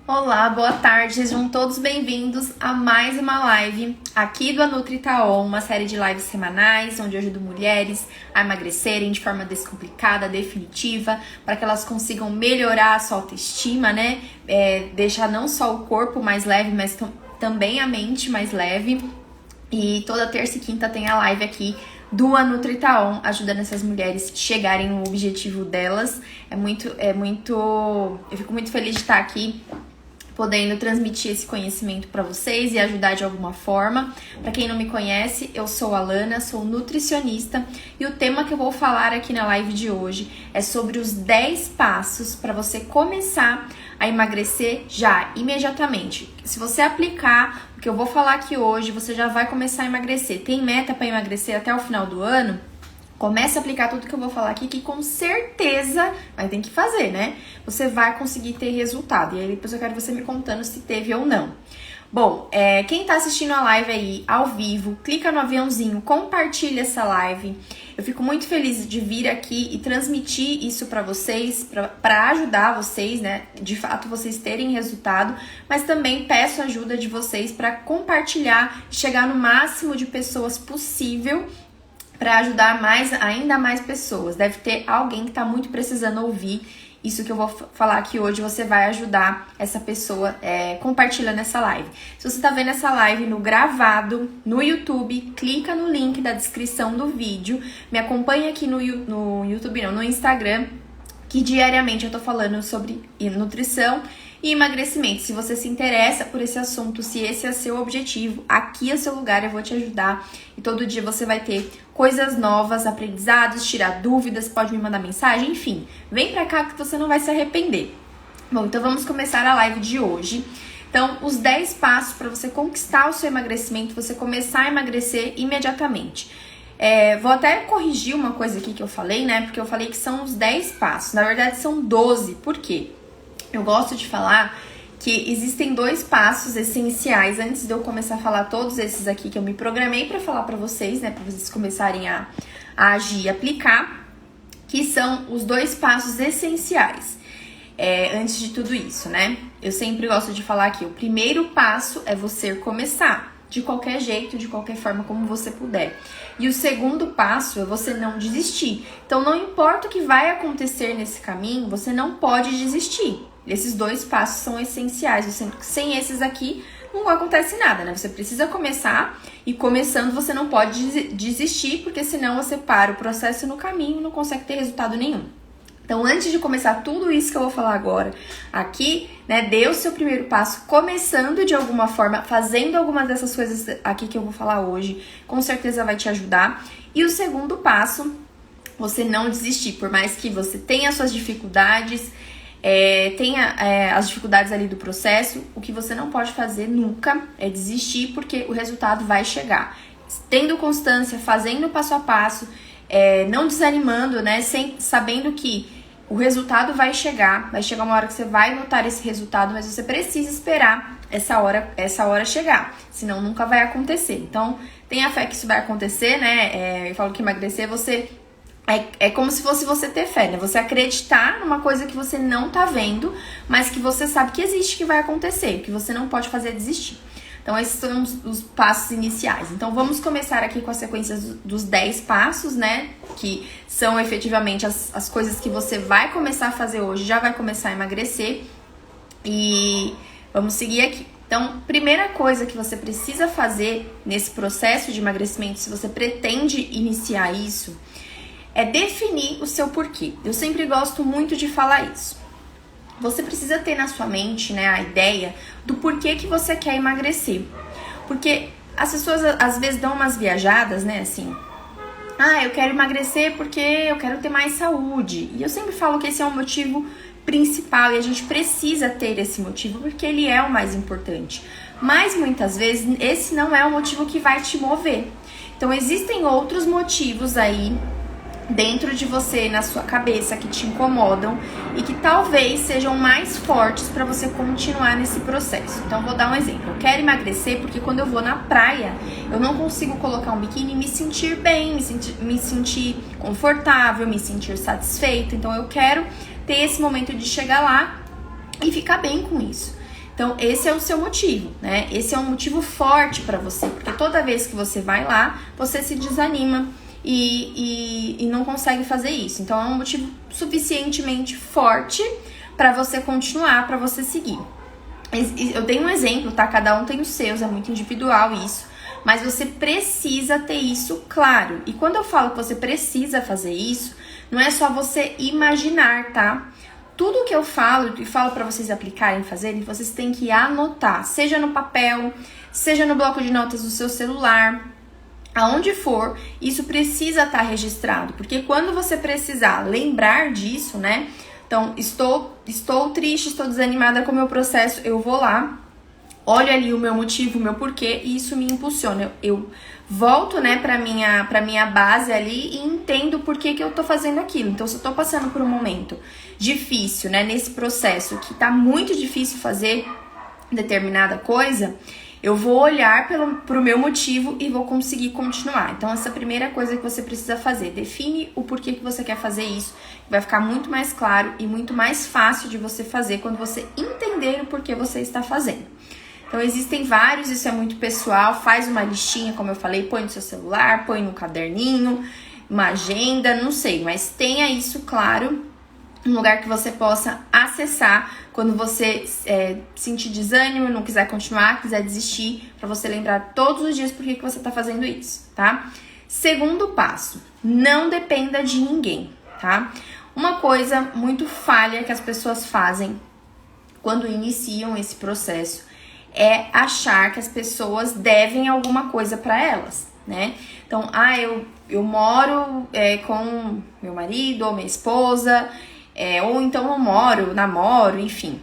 Olá, boa tarde, sejam todos bem-vindos a mais uma live aqui do AnutriTaon, uma série de lives semanais onde eu ajudo mulheres a emagrecerem de forma descomplicada, definitiva, para que elas consigam melhorar a sua autoestima, né? Deixar não só o corpo mais leve, mas também a mente mais leve. E toda terça e quinta tem a live aqui do AnutriTaon, ajudando essas mulheres chegarem no objetivo delas. Eu fico muito feliz de estar aqui podendo transmitir esse conhecimento para vocês e ajudar de alguma forma. Para quem não me conhece, eu sou a Lana, sou nutricionista e o tema que eu vou falar aqui na live de hoje é sobre os 10 passos para você começar a emagrecer já, imediatamente. Se você aplicar o que eu vou falar aqui hoje, você já vai começar a emagrecer. Tem meta para emagrecer até o final do ano? Comece a aplicar tudo que eu vou falar aqui, que com certeza, mas tem que fazer, né? Você vai conseguir ter resultado. E aí depois eu quero você me contando se teve ou não. Bom, quem tá assistindo a live aí ao vivo, clica no aviãozinho, compartilha essa live. Eu fico muito feliz de vir aqui e transmitir isso pra vocês, pra ajudar vocês, né? De fato, vocês terem resultado. Mas também peço a ajuda de vocês pra compartilhar, chegar no máximo de pessoas possível, para ajudar ainda mais pessoas. Deve ter alguém que está muito precisando ouvir isso que eu vou falar aqui hoje. Você vai ajudar essa pessoa compartilhando essa live. Se você está vendo essa live no gravado, no YouTube, clica no link da descrição do vídeo. Me acompanha aqui no YouTube, não, no Instagram, que diariamente eu tô falando sobre nutrição e emagrecimento. Se você se interessa por esse assunto, se esse é seu objetivo, aqui é o seu lugar, eu vou te ajudar. E todo dia você vai ter coisas novas, aprendizados, tirar dúvidas, pode me mandar mensagem, enfim. Vem pra cá que você não vai se arrepender. Bom, então vamos começar a live de hoje. Então, os 10 passos para você conquistar o seu emagrecimento, você começar a emagrecer imediatamente. Vou até corrigir uma coisa aqui que eu falei, né? Porque eu falei que são os 10 passos. Na verdade, são 12. Por quê? Eu gosto de falar que existem 2 passos essenciais antes de eu começar a falar todos esses aqui que eu me programei para falar para vocês, né? Para vocês começarem a agir e aplicar, que são os 2 passos essenciais antes de tudo isso, né? Eu sempre gosto de falar que o primeiro passo é você começar. De qualquer jeito, de qualquer forma, como você puder. E o segundo passo é você não desistir. Então, não importa o que vai acontecer nesse caminho, você não pode desistir. Esses 2 passos são essenciais. Sem esses aqui, não acontece nada, né? Você precisa começar e começando você não pode desistir, porque senão você para o processo no caminho e não consegue ter resultado nenhum. Então, antes de começar tudo isso que eu vou falar agora aqui, né, dê o seu primeiro passo, começando de alguma forma, fazendo algumas dessas coisas aqui que eu vou falar hoje, com certeza vai te ajudar. E o segundo passo, você não desistir, por mais que você tenha suas dificuldades, tenha as dificuldades ali do processo, o que você não pode fazer nunca é desistir, porque o resultado vai chegar. Tendo constância, fazendo passo a passo, não desanimando, né, sabendo que o resultado vai chegar uma hora que você vai notar esse resultado, mas você precisa esperar essa hora chegar, senão nunca vai acontecer. Então, tenha fé que isso vai acontecer, né? Eu falo que emagrecer, é como se fosse você ter fé, né? Você acreditar numa coisa que você não tá vendo, mas que você sabe que existe, que vai acontecer, que você não pode fazer desistir. Então, esses são os passos iniciais. Então, vamos começar aqui com a sequência dos 10 passos, né? Que são efetivamente as coisas que você vai começar a fazer hoje, já vai começar a emagrecer. E vamos seguir aqui. Então, primeira coisa que você precisa fazer nesse processo de emagrecimento, se você pretende iniciar isso, é definir o seu porquê. Eu sempre gosto muito de falar isso. Você precisa ter na sua mente, né, a ideia do porquê que você quer emagrecer. Porque as pessoas às vezes dão umas viajadas, né, assim. Eu quero emagrecer porque eu quero ter mais saúde. E eu sempre falo que esse é o motivo principal e a gente precisa ter esse motivo porque ele é o mais importante. Mas muitas vezes esse não é o motivo que vai te mover. Então existem outros motivos aí dentro de você, na sua cabeça, que te incomodam e que talvez sejam mais fortes para você continuar nesse processo. Então, vou dar um exemplo. Eu quero emagrecer porque quando eu vou na praia, eu não consigo colocar um biquíni e me sentir bem, me sentir confortável, me sentir satisfeita. Então, eu quero ter esse momento de chegar lá e ficar bem com isso. Então, esse é o seu motivo, né? Esse é um motivo forte para você, porque toda vez que você vai lá, você se desanima e não consegue fazer isso. Então, é um motivo suficientemente forte para você continuar, para você seguir. Eu dei um exemplo, tá? Cada um tem os seus, é muito individual isso. Mas você precisa ter isso claro. E quando eu falo que você precisa fazer isso, não é só você imaginar, tá? Tudo que eu falo e falo para vocês aplicarem, fazerem, vocês têm que anotar. Seja no papel, seja no bloco de notas do seu celular, aonde for, isso precisa estar registrado. Porque quando você precisar lembrar disso, né? Então, estou triste, estou desanimada com o meu processo, eu vou lá, olho ali o meu motivo, o meu porquê, e isso me impulsiona. Eu volto, né, pra minha base ali e entendo por que eu tô fazendo aquilo. Então, se eu tô passando por um momento difícil, né, nesse processo, que tá muito difícil fazer determinada coisa, eu vou olhar pro meu motivo e vou conseguir continuar. Então, essa é a primeira coisa que você precisa fazer. Define o porquê que você quer fazer isso. Vai ficar muito mais claro e muito mais fácil de você fazer quando você entender o porquê você está fazendo. Então, existem vários, isso é muito pessoal. Faz uma listinha, como eu falei, põe no seu celular, põe no caderninho, uma agenda, não sei. Mas tenha isso claro, um lugar que você possa acessar quando você sentir desânimo, não quiser continuar, quiser desistir, para você lembrar todos os dias por que você tá fazendo isso, tá? Segundo passo, não dependa de ninguém, tá? Uma coisa muito falha que as pessoas fazem quando iniciam esse processo é achar que as pessoas devem alguma coisa para elas, né? Então, eu moro com meu marido ou minha esposa, ou então eu namoro, enfim.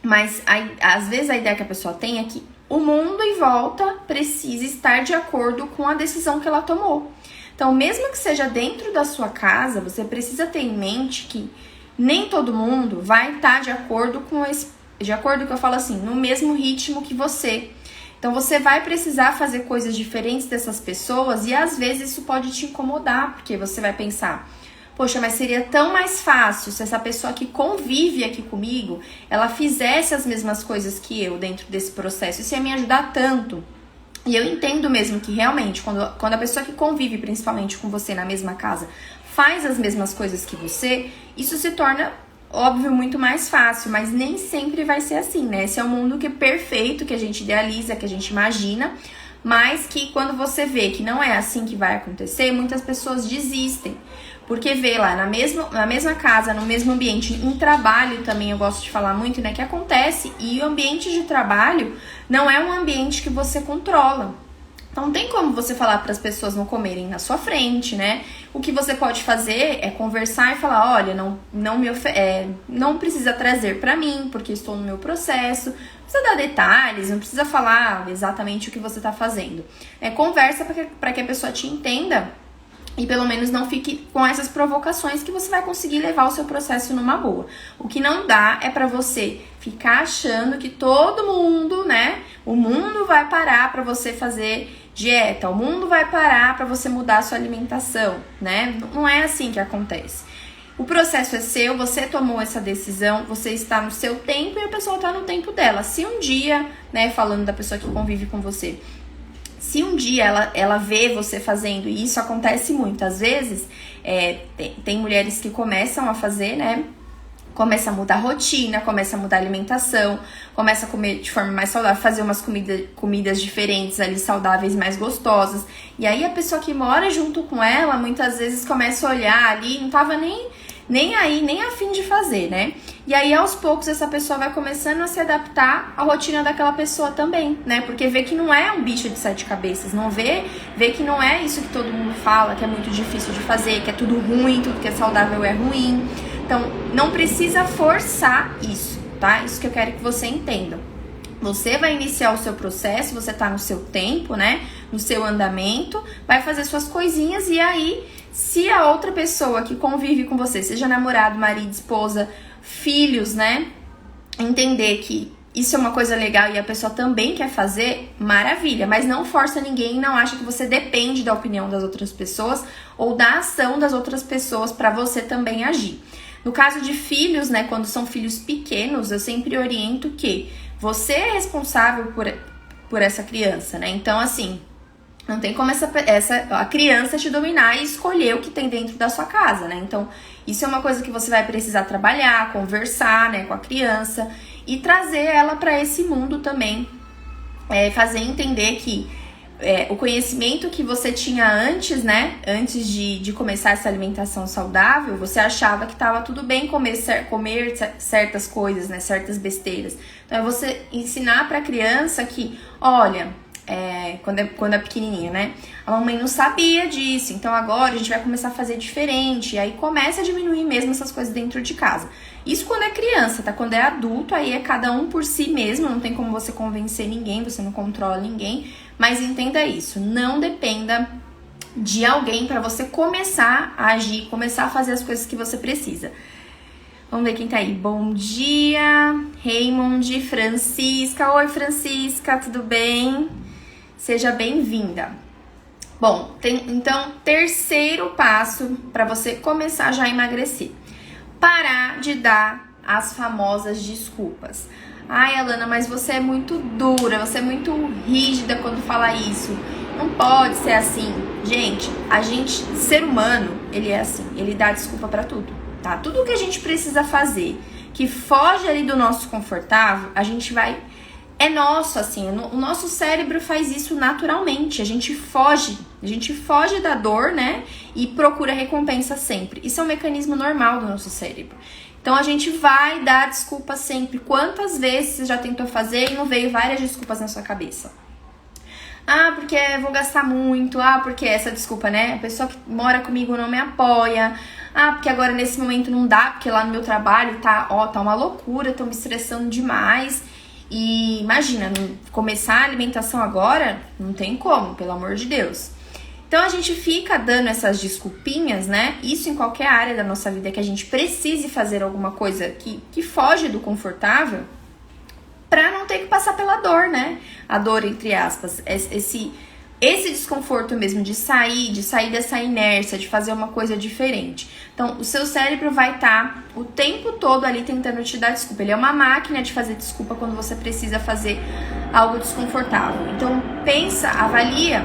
Mas às vezes a ideia que a pessoa tem é que o mundo em volta precisa estar de acordo com a decisão que ela tomou. Então, mesmo que seja dentro da sua casa, você precisa ter em mente que nem todo mundo vai estar de acordo com de acordo que eu falo assim, no mesmo ritmo que você. Então, você vai precisar fazer coisas diferentes dessas pessoas e às vezes isso pode te incomodar, porque você vai pensar, poxa, mas seria tão mais fácil se essa pessoa que convive aqui comigo, ela fizesse as mesmas coisas que eu dentro desse processo. Isso ia me ajudar tanto. E eu entendo mesmo que realmente, quando a pessoa que convive principalmente com você na mesma casa faz as mesmas coisas que você, isso se torna, óbvio, muito mais fácil, mas nem sempre vai ser assim, né? Esse é um mundo que é perfeito, que a gente idealiza, que a gente imagina, mas que quando você vê que não é assim que vai acontecer, muitas pessoas desistem. Porque vê lá na mesma casa, no mesmo ambiente, em trabalho também eu gosto de falar muito, né? Que acontece, e o ambiente de trabalho não é um ambiente que você controla. Então não tem como você falar para as pessoas não comerem na sua frente, né? O que você pode fazer é conversar e falar, olha, não precisa trazer para mim, porque estou no meu processo. Não precisa dar detalhes, não precisa falar exatamente o que você está fazendo. Conversa para que a pessoa te entenda. E pelo menos não fique com essas provocações, que você vai conseguir levar o seu processo numa boa. O que não dá é pra você ficar achando que todo mundo, né? O mundo vai parar pra você fazer dieta. O mundo vai parar pra você mudar a sua alimentação, né? Não é assim que acontece. O processo é seu, você tomou essa decisão, você está no seu tempo e a pessoa está no tempo dela. Se um dia, né, falando da pessoa que convive com você, se um dia ela vê você fazendo, e isso acontece muito, às vezes tem mulheres que começam a fazer, né? Começa a mudar a rotina, começa a mudar a alimentação, começa a comer de forma mais saudável, fazer umas comidas diferentes ali, saudáveis, mais gostosas. E aí a pessoa que mora junto com ela, muitas vezes começa a olhar ali, não tava nem aí, nem a fim de fazer, né? E aí, aos poucos, essa pessoa vai começando a se adaptar à rotina daquela pessoa também, né? Porque vê que não é um bicho de 7 cabeças, não vê que não é isso que todo mundo fala, que é muito difícil de fazer, que é tudo ruim, tudo que é saudável é ruim. Então, não precisa forçar isso, tá? Isso que eu quero que você entenda. Você vai iniciar o seu processo, você tá no seu tempo, né? No seu andamento, vai fazer suas coisinhas e aí, se a outra pessoa que convive com você, seja namorado, marido, esposa, filhos, né? Entender que isso é uma coisa legal e a pessoa também quer fazer, maravilha. Mas não força ninguém, não acha que você depende da opinião das outras pessoas ou da ação das outras pessoas para você também agir. No caso de filhos, né, quando são filhos pequenos, eu sempre oriento que você é responsável por essa criança, né? Então, assim, não tem como a criança te dominar e escolher o que tem dentro da sua casa, né? Então, isso é uma coisa que você vai precisar trabalhar, conversar, né, com a criança e trazer ela para esse mundo também. Fazer entender que o conhecimento que você tinha antes, né? Antes de começar essa alimentação saudável, você achava que estava tudo bem comer certas coisas, né? Certas besteiras. Então, é você ensinar para a criança que, olha... quando é pequenininha, né? A mamãe não sabia disso, então agora a gente vai começar a fazer diferente. E aí começa a diminuir mesmo essas coisas dentro de casa. Isso quando é criança, tá? Quando é adulto, aí é cada um por si mesmo. Não tem como você convencer ninguém, você não controla ninguém. Mas entenda isso, não dependa de alguém para você começar a agir, começar a fazer as coisas que você precisa. Vamos ver quem tá aí. Bom dia, Raymond, Francisca. Oi, Francisca, tudo bem? Seja bem-vinda. Bom, então, terceiro passo para você começar já a emagrecer. Parar de dar as famosas desculpas. Ai, Alana, mas você é muito dura, você é muito rígida quando fala isso. Não pode ser assim. Gente, ser humano, ele é assim, ele dá desculpa para tudo, tá? Tudo que a gente precisa fazer, que foge ali do nosso confortável, a gente vai... É nosso, assim, o nosso cérebro faz isso naturalmente, a gente foge da dor, né, e procura recompensa sempre. Isso é um mecanismo normal do nosso cérebro. Então, a gente vai dar desculpa sempre. Quantas vezes você já tentou fazer e não veio várias desculpas na sua cabeça? Ah, porque vou gastar muito, porque essa desculpa, né, a pessoa que mora comigo não me apoia, porque agora nesse momento não dá, porque lá no meu trabalho tá uma loucura, tô me estressando demais. E imagina, começar a alimentação agora, não tem como, pelo amor de Deus. Então a gente fica dando essas desculpinhas, né? Isso em qualquer área da nossa vida que a gente precise fazer alguma coisa que foge do confortável pra não ter que passar pela dor, né? A dor, entre aspas, esse desconforto mesmo de sair dessa inércia, de fazer uma coisa diferente. Então, o seu cérebro vai estar o tempo todo ali tentando te dar desculpa. Ele é uma máquina de fazer desculpa quando você precisa fazer algo desconfortável. Então, avalia,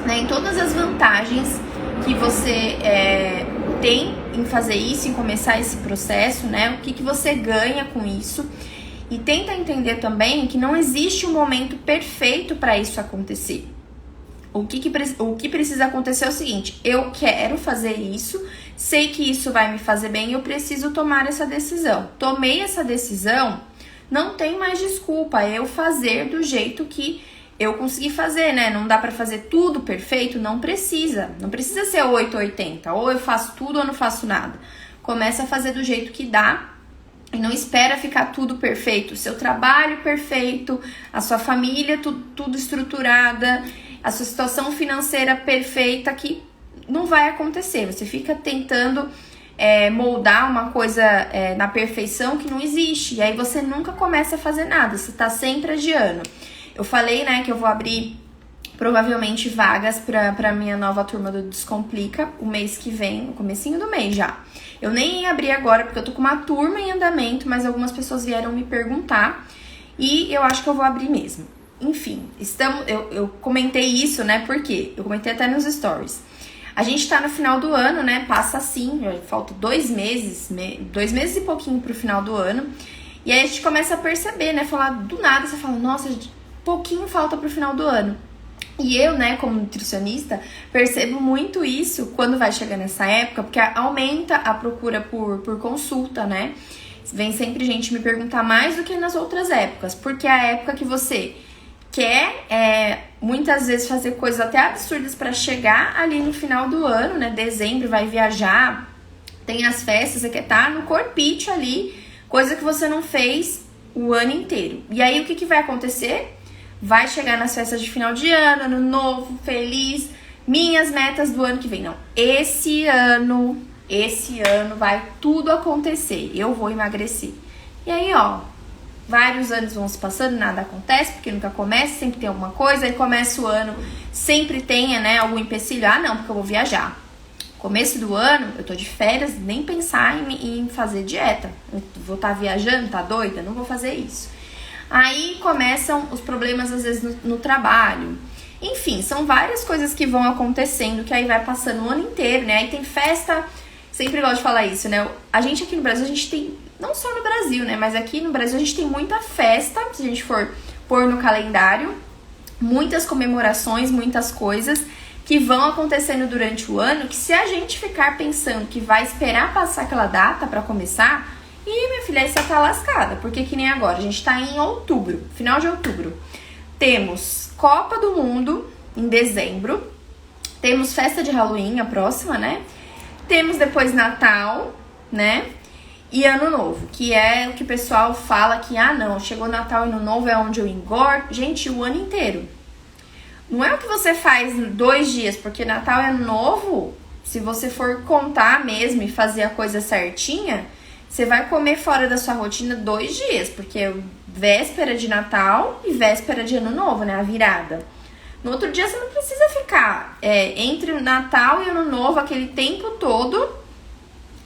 né, em todas as vantagens que você tem em fazer isso, em começar esse processo, né? O que você ganha com isso. E tenta entender também que não existe um momento perfeito para isso acontecer. O que precisa acontecer é o seguinte: eu quero fazer isso, sei que isso vai me fazer bem, eu preciso tomar essa decisão. Tomei essa decisão, não tem mais desculpa, é eu fazer do jeito que eu consegui fazer, né? Não dá pra fazer tudo perfeito, não precisa ser 880, ou eu faço tudo ou não faço nada. Começa a fazer do jeito que dá. E não espera ficar tudo perfeito, o seu trabalho perfeito, a sua família tudo estruturada, a sua situação financeira perfeita, que não vai acontecer. Você fica tentando moldar uma coisa na perfeição que não existe, e aí você nunca começa a fazer nada, você tá sempre adiando. Eu falei, né, que eu vou abrir provavelmente vagas pra minha nova turma do Descomplica o mês que vem, no comecinho do mês já. Eu nem ia abrir agora porque eu tô com uma turma em andamento, mas algumas pessoas vieram me perguntar e eu acho que eu vou abrir mesmo. Enfim, eu comentei isso, né, porque eu comentei até nos stories. A gente tá no final do ano, né, passa assim, falta 2 meses, 2 meses e pouquinho pro final do ano. E aí a gente começa a perceber, né, falar do nada, você fala, nossa, pouquinho falta pro final do ano. E eu, né, como nutricionista, percebo muito isso quando vai chegar nessa época, porque aumenta a procura por consulta, né? Vem sempre gente me perguntar mais do que nas outras épocas, porque é a época que você quer, muitas vezes, fazer coisas até absurdas para chegar ali no final do ano, né? Dezembro, vai viajar, tem as festas, você quer estar no corpite ali, coisa que você não fez o ano inteiro. E aí, o que vai acontecer? Vai chegar nas festas de final de ano novo, feliz, minhas metas do ano que vem. Não, esse ano vai tudo acontecer, eu vou emagrecer. E aí, vários anos vão se passando, nada acontece, porque nunca começa, sempre tem alguma coisa, aí começa o ano, sempre tem, né, algum empecilho. Não, porque eu vou viajar. Começo do ano, eu tô de férias, nem pensar em fazer dieta. Eu vou estar viajando, tá doida? Não vou fazer isso. Aí começam os problemas, às vezes, no trabalho. Enfim, são várias coisas que vão acontecendo, que aí vai passando o ano inteiro, né? Aí tem festa, sempre gosto de falar isso, né? A gente aqui no Brasil, a gente tem, não só no Brasil, né? Mas aqui no Brasil a gente tem muita festa, se a gente for pôr no calendário, muitas comemorações, muitas coisas que vão acontecendo durante o ano, que se a gente ficar pensando que vai esperar passar aquela data pra começar, e minha filha, aí você tá lascada, porque que nem agora, a gente tá em outubro, final de outubro, temos Copa do Mundo em dezembro, temos festa de Halloween, a próxima, né? Temos depois Natal, né? E Ano Novo, que é o que o pessoal fala que, não, chegou Natal e Ano Novo é onde eu engordo. Gente, o ano inteiro. Não é o que você faz em 2 dias, porque Natal e Ano Novo, se você for contar mesmo e fazer a coisa certinha, você vai comer fora da sua rotina 2 dias, porque é véspera de Natal e véspera de Ano Novo, né? A virada. No outro dia você não precisa ficar entre o Natal e Ano Novo aquele tempo todo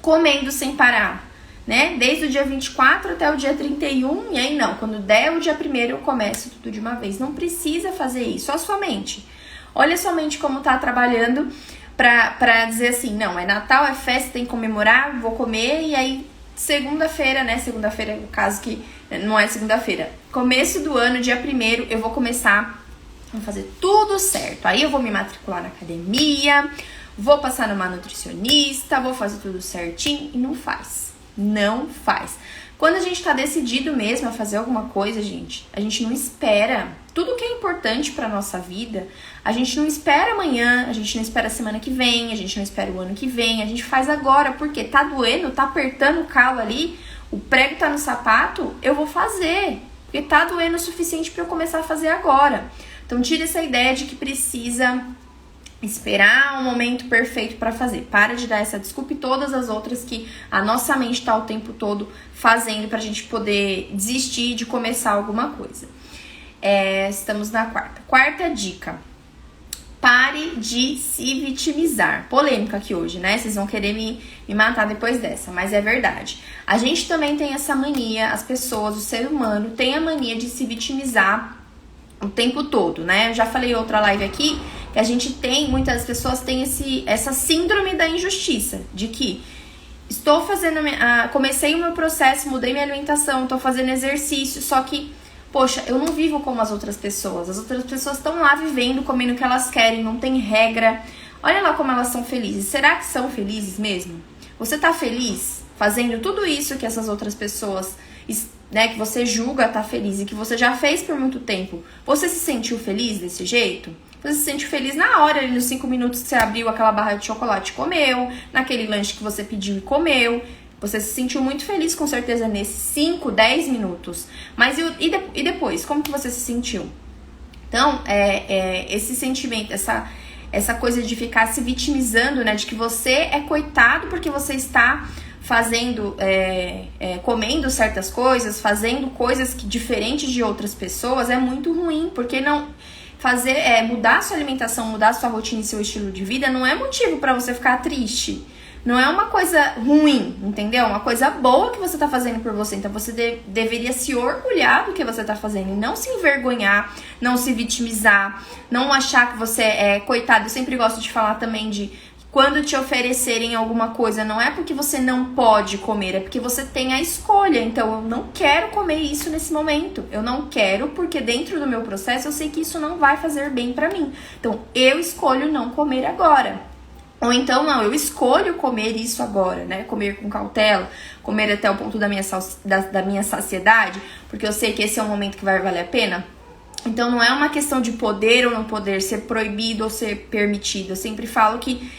comendo sem parar, né? Desde o dia 24 até o dia 31, e aí não, quando der o dia 1º eu começo tudo de uma vez. Não precisa fazer isso, só sua mente. Olha sua mente como tá trabalhando pra dizer assim, não, é Natal, é festa, tem que comemorar, vou comer, e aí segunda-feira, né? Segunda-feira, no caso que não é segunda-feira. Começo do ano, dia 1º, eu vou começar a fazer tudo certo. Aí eu vou me matricular na academia, vou passar numa nutricionista, vou fazer tudo certinho, e não faz. Não faz. Quando a gente tá decidido mesmo a fazer alguma coisa, gente, a gente não espera. Tudo que é importante pra nossa vida, a gente não espera amanhã, a gente não espera a semana que vem, a gente não espera o ano que vem, a gente faz agora, porque tá doendo, tá apertando o calo ali, o prego tá no sapato, eu vou fazer, porque tá doendo o suficiente pra eu começar a fazer agora. Então tira essa ideia de que precisa esperar o momento perfeito para fazer. Para de dar essa desculpa e todas as outras que a nossa mente tá o tempo todo fazendo pra gente poder desistir de começar alguma coisa. Estamos na quarta dica. Pare de se vitimizar. Polêmica aqui hoje, né? Vocês vão querer me matar depois dessa, mas é verdade. A gente também tem essa mania, as pessoas, o ser humano tem a mania de se vitimizar o tempo todo, né? Eu já falei em outra live aqui que a gente tem, muitas pessoas têm essa síndrome da injustiça, de que estou fazendo, comecei o meu processo, mudei minha alimentação, estou fazendo exercício, só que, poxa, eu não vivo como as outras pessoas estão lá vivendo, comendo o que elas querem, não tem regra, olha lá como elas são felizes, será que são felizes mesmo? Você tá feliz fazendo tudo isso que essas outras pessoas, né, que você julga tá feliz e que você já fez por muito tempo, você se sentiu feliz desse jeito? Você se sente feliz na hora, ali nos 5 minutos que você abriu aquela barra de chocolate e comeu, naquele lanche que você pediu e comeu. Você se sentiu muito feliz, com certeza, nesses 5, 10 minutos. Mas e depois? Como que você se sentiu? Então, esse sentimento, essa coisa de ficar se vitimizando, né? De que você é coitado porque você está fazendo, comendo certas coisas, fazendo coisas que diferentes de outras pessoas, é muito ruim, porque não... mudar sua alimentação, mudar sua rotina e seu estilo de vida não é motivo pra você ficar triste. Não é uma coisa ruim, entendeu? Uma coisa boa que você tá fazendo por você. Então você deveria se orgulhar do que você tá fazendo e não se envergonhar, não se vitimizar, não achar que você é coitado. Eu sempre gosto de falar também de quando te oferecerem alguma coisa, não é porque você não pode comer, é porque você tem a escolha. Então, eu não quero comer isso nesse momento. Eu não quero porque dentro do meu processo eu sei que isso não vai fazer bem pra mim. Então, eu escolho não comer agora. Ou então, não, eu escolho comer isso agora, né? Comer com cautela, comer até o ponto da minha saciedade, porque eu sei que esse é um momento que vai valer a pena. Então, não é uma questão de poder ou não poder, ser proibido ou ser permitido. Eu sempre falo que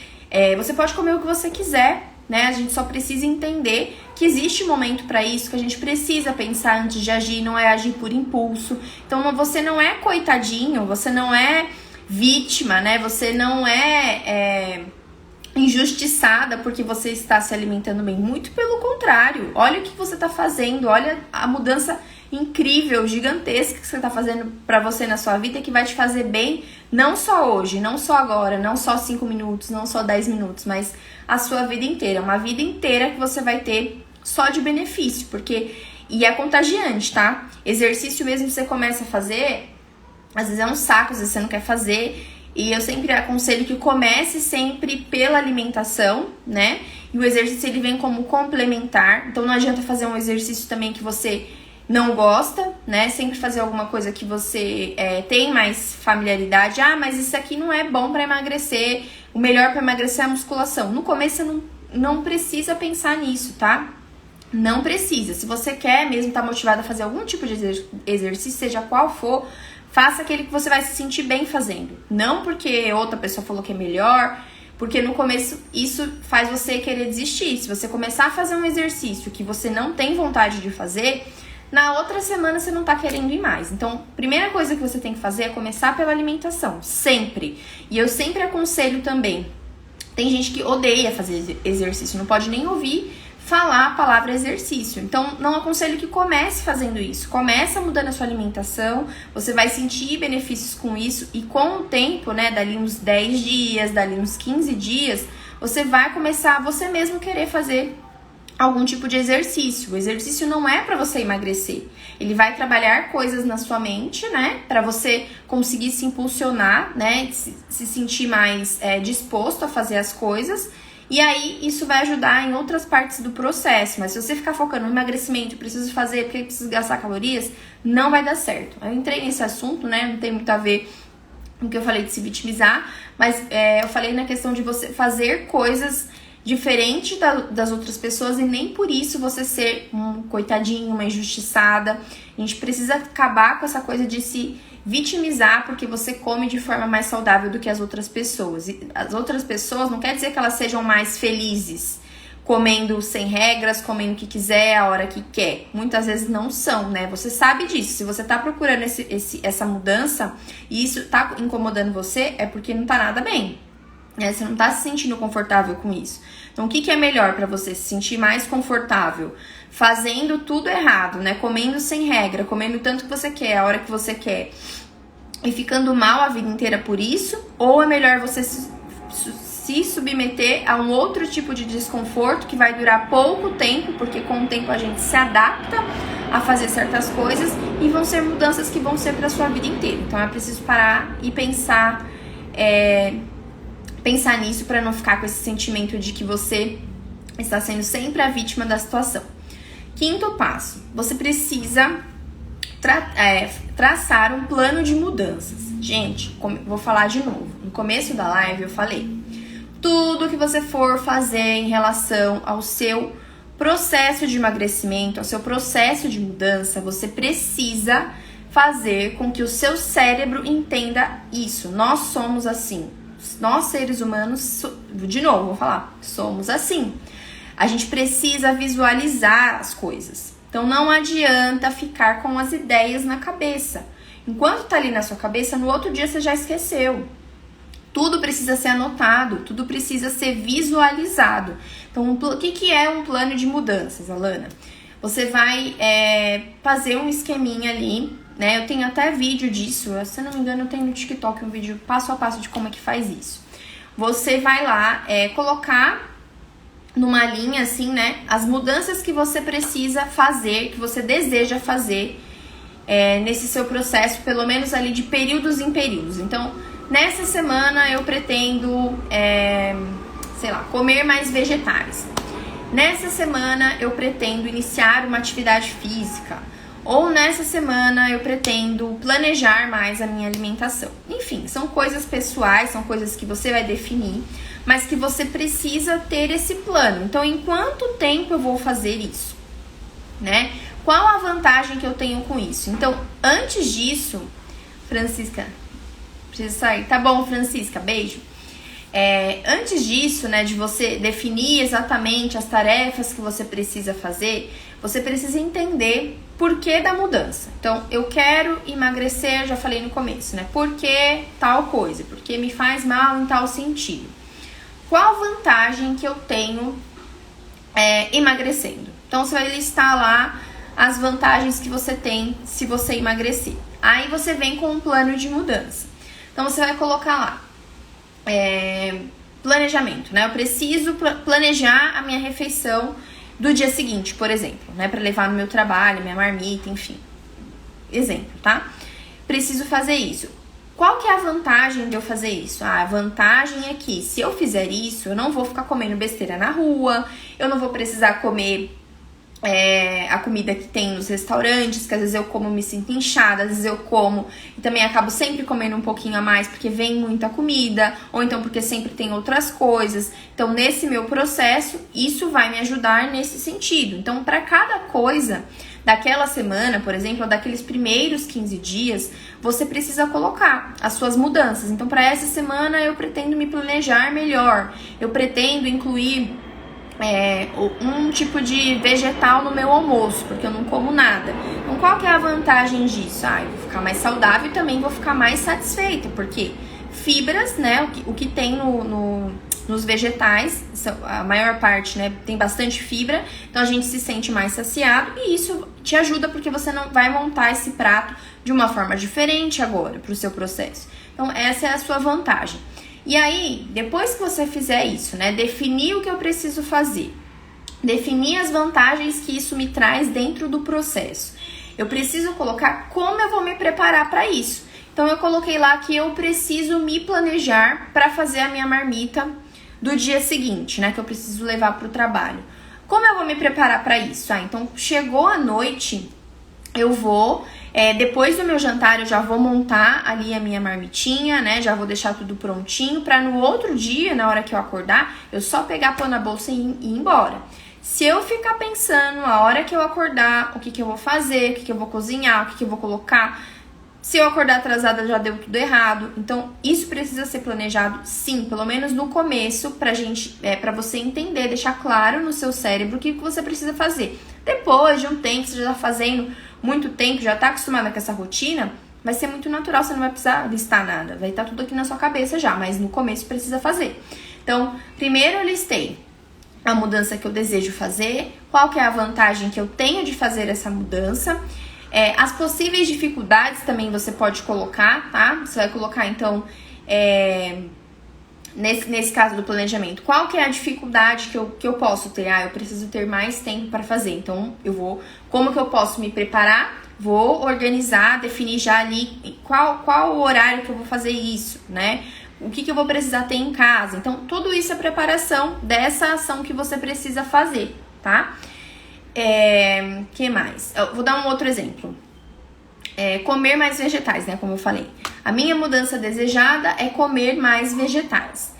você pode comer o que você quiser, né? A gente só precisa entender que existe um momento pra isso, que a gente precisa pensar antes de agir, não é agir por impulso. Então, você não é coitadinho, você não é vítima, né? Você não é injustiçada porque você está se alimentando bem. Muito pelo contrário. Olha o que você está fazendo, olha a mudança incrível, gigantesca que você está fazendo para você na sua vida, que vai te fazer bem, não só hoje, não só agora, não só 5 minutos, não só 10 minutos, mas a sua vida inteira. Uma vida inteira que você vai ter só de benefício, porque E é contagiante, tá? Exercício mesmo que você começa a fazer, às vezes é um saco, às vezes você não quer fazer. E eu sempre aconselho que comece sempre pela alimentação, né? E o exercício ele vem como complementar. Então não adianta fazer um exercício também que você não gosta, né? Sempre fazer alguma coisa que você tem mais familiaridade. Ah, mas isso aqui não é bom para emagrecer. O melhor para emagrecer é a musculação. No começo você não precisa pensar nisso, tá? Não precisa. Se você quer mesmo estar motivado a fazer algum tipo de exercício, seja qual for, faça aquele que você vai se sentir bem fazendo. Não porque outra pessoa falou que é melhor, porque no começo isso faz você querer desistir. Se você começar a fazer um exercício que você não tem vontade de fazer, na outra semana você não tá querendo ir mais. Então, primeira coisa que você tem que fazer é começar pela alimentação, sempre. E eu sempre aconselho também. Tem gente que odeia fazer exercício, não pode nem ouvir falar a palavra exercício. Então, não aconselho que comece fazendo isso. Começa mudando a sua alimentação, você vai sentir benefícios com isso e com o tempo, né, dali uns 10 dias, dali uns 15 dias, você vai começar a você mesmo querer fazer algum tipo de exercício. O exercício não é para você emagrecer. Ele vai trabalhar coisas na sua mente, né, para você conseguir se impulsionar, né, se sentir mais disposto a fazer as coisas. E aí, isso vai ajudar em outras partes do processo. Mas se você ficar focando no emagrecimento, preciso fazer porque preciso gastar calorias, não vai dar certo. Eu entrei nesse assunto, né? Não tem muito a ver com o que eu falei de se vitimizar. Mas eu falei na questão de você fazer coisas diferentes das outras pessoas e nem por isso você ser um coitadinho, uma injustiçada. A gente precisa acabar com essa coisa de se vitimizar porque você come de forma mais saudável do que as outras pessoas. E as outras pessoas não quer dizer que elas sejam mais felizes comendo sem regras, comendo o que quiser, a hora que quer. Muitas vezes não são, né? Você sabe disso. Se você tá procurando essa mudança e isso tá incomodando você, é porque não tá nada bem. Você não tá se sentindo confortável com isso. Então, o que é melhor pra você se sentir mais confortável? Fazendo tudo errado, né? Comendo sem regra, comendo tanto que você quer, a hora que você quer, e ficando mal a vida inteira por isso? Ou é melhor você se submeter a um outro tipo de desconforto que vai durar pouco tempo, porque com o tempo a gente se adapta a fazer certas coisas e vão ser mudanças que vão ser pra sua vida inteira. Então, é preciso parar e pensar nisso para não ficar com esse sentimento de que você está sendo sempre a vítima da situação. Quinto passo, você precisa traçar um plano de mudanças. Gente, vou falar de novo. No começo da live eu falei, tudo que você for fazer em relação ao seu processo de emagrecimento, ao seu processo de mudança, você precisa fazer com que o seu cérebro entenda isso. Nós somos assim. Nós, seres humanos, de novo, vou falar, somos assim. A gente precisa visualizar as coisas. Então, não adianta ficar com as ideias na cabeça. Enquanto tá ali na sua cabeça, no outro dia você já esqueceu. Tudo precisa ser anotado, tudo precisa ser visualizado. Então, o que é um plano de mudanças, Alana? Você vai fazer um esqueminha ali, né? Eu tenho até vídeo disso, se não me engano eu tenho no TikTok um vídeo passo a passo de como é que faz isso. Você vai lá colocar numa linha assim, né, as mudanças que você precisa fazer, que você deseja fazer nesse seu processo, pelo menos ali de períodos em períodos. Então, nessa semana eu pretendo, comer mais vegetais. Nessa semana eu pretendo iniciar uma atividade física. Ou nessa semana eu pretendo planejar mais a minha alimentação. Enfim, são coisas pessoais, são coisas que você vai definir, mas que você precisa ter esse plano. Então, em quanto tempo eu vou fazer isso, né? Qual a vantagem que eu tenho com isso? Então, antes disso, Francisca, preciso sair. Tá bom, Francisca, beijo. Antes disso, né, de você definir exatamente as tarefas que você precisa fazer, você precisa entender por que da mudança. Então, eu quero emagrecer, já falei no começo, né? Por que tal coisa? Porque me faz mal em tal sentido. Qual vantagem que eu tenho emagrecendo? Então, você vai listar lá as vantagens que você tem se você emagrecer. Aí você vem com um plano de mudança. Então, você vai colocar lá planejamento, né? Eu preciso planejar a minha refeição do dia seguinte, por exemplo, né? Para levar no meu trabalho, minha marmita, enfim. Exemplo, tá? Preciso fazer isso. Qual que é a vantagem de eu fazer isso? A vantagem é que se eu fizer isso, eu não vou ficar comendo besteira na rua, eu não vou precisar comer a comida que tem nos restaurantes, que às vezes eu como e me sinto inchada, às vezes eu como e também acabo sempre comendo um pouquinho a mais porque vem muita comida, ou então porque sempre tem outras coisas. Então, nesse meu processo, isso vai me ajudar nesse sentido. Então, para cada coisa daquela semana, por exemplo, ou daqueles primeiros 15 dias, você precisa colocar as suas mudanças. Então, para essa semana, eu pretendo me planejar melhor, eu pretendo incluir um tipo de vegetal no meu almoço, porque eu não como nada. Então, qual que é a vantagem disso? Eu vou ficar mais saudável e também vou ficar mais satisfeita, porque fibras, né, o que tem nos vegetais, a maior parte, né, tem bastante fibra, então a gente se sente mais saciado e isso te ajuda porque você não vai montar esse prato de uma forma diferente agora para o seu processo. Então, essa é a sua vantagem. E aí, depois que você fizer isso, né, definir o que eu preciso fazer, definir as vantagens que isso me traz dentro do processo, eu preciso colocar como eu vou me preparar para isso. Então, eu coloquei lá que eu preciso me planejar para fazer a minha marmita do dia seguinte, né, que eu preciso levar para o trabalho. Como eu vou me preparar para isso? Então, chegou a noite, eu vou... depois do meu jantar, eu já vou montar ali a minha marmitinha, né? Já vou deixar tudo prontinho pra no outro dia, na hora que eu acordar, eu só pegar, pôr na bolsa e ir embora. Se eu ficar pensando a hora que eu acordar, o que eu vou fazer, o que eu vou cozinhar, o que eu vou colocar, se eu acordar atrasada já deu tudo errado. Então, isso precisa ser planejado, sim, pelo menos no começo, pra você entender, deixar claro no seu cérebro o que você precisa fazer. Depois de um tempo, você já tá fazendo muito tempo, já tá acostumada com essa rotina, vai ser muito natural, você não vai precisar listar nada, vai estar tudo aqui na sua cabeça já, mas no começo precisa fazer. Então, primeiro eu listei a mudança que eu desejo fazer, qual que é a vantagem que eu tenho de fazer essa mudança, as possíveis dificuldades também você pode colocar, tá? Você vai colocar, então, nesse caso do planejamento, qual que é a dificuldade que eu posso ter? Eu preciso ter mais tempo para fazer, então como que eu posso me preparar? Vou organizar, definir já ali qual o horário que eu vou fazer isso, né? O que eu vou precisar ter em casa. Então, tudo isso é preparação dessa ação que você precisa fazer, tá? Que mais? Eu vou dar um outro exemplo. Comer mais vegetais, né? Como eu falei. A minha mudança desejada é comer mais vegetais.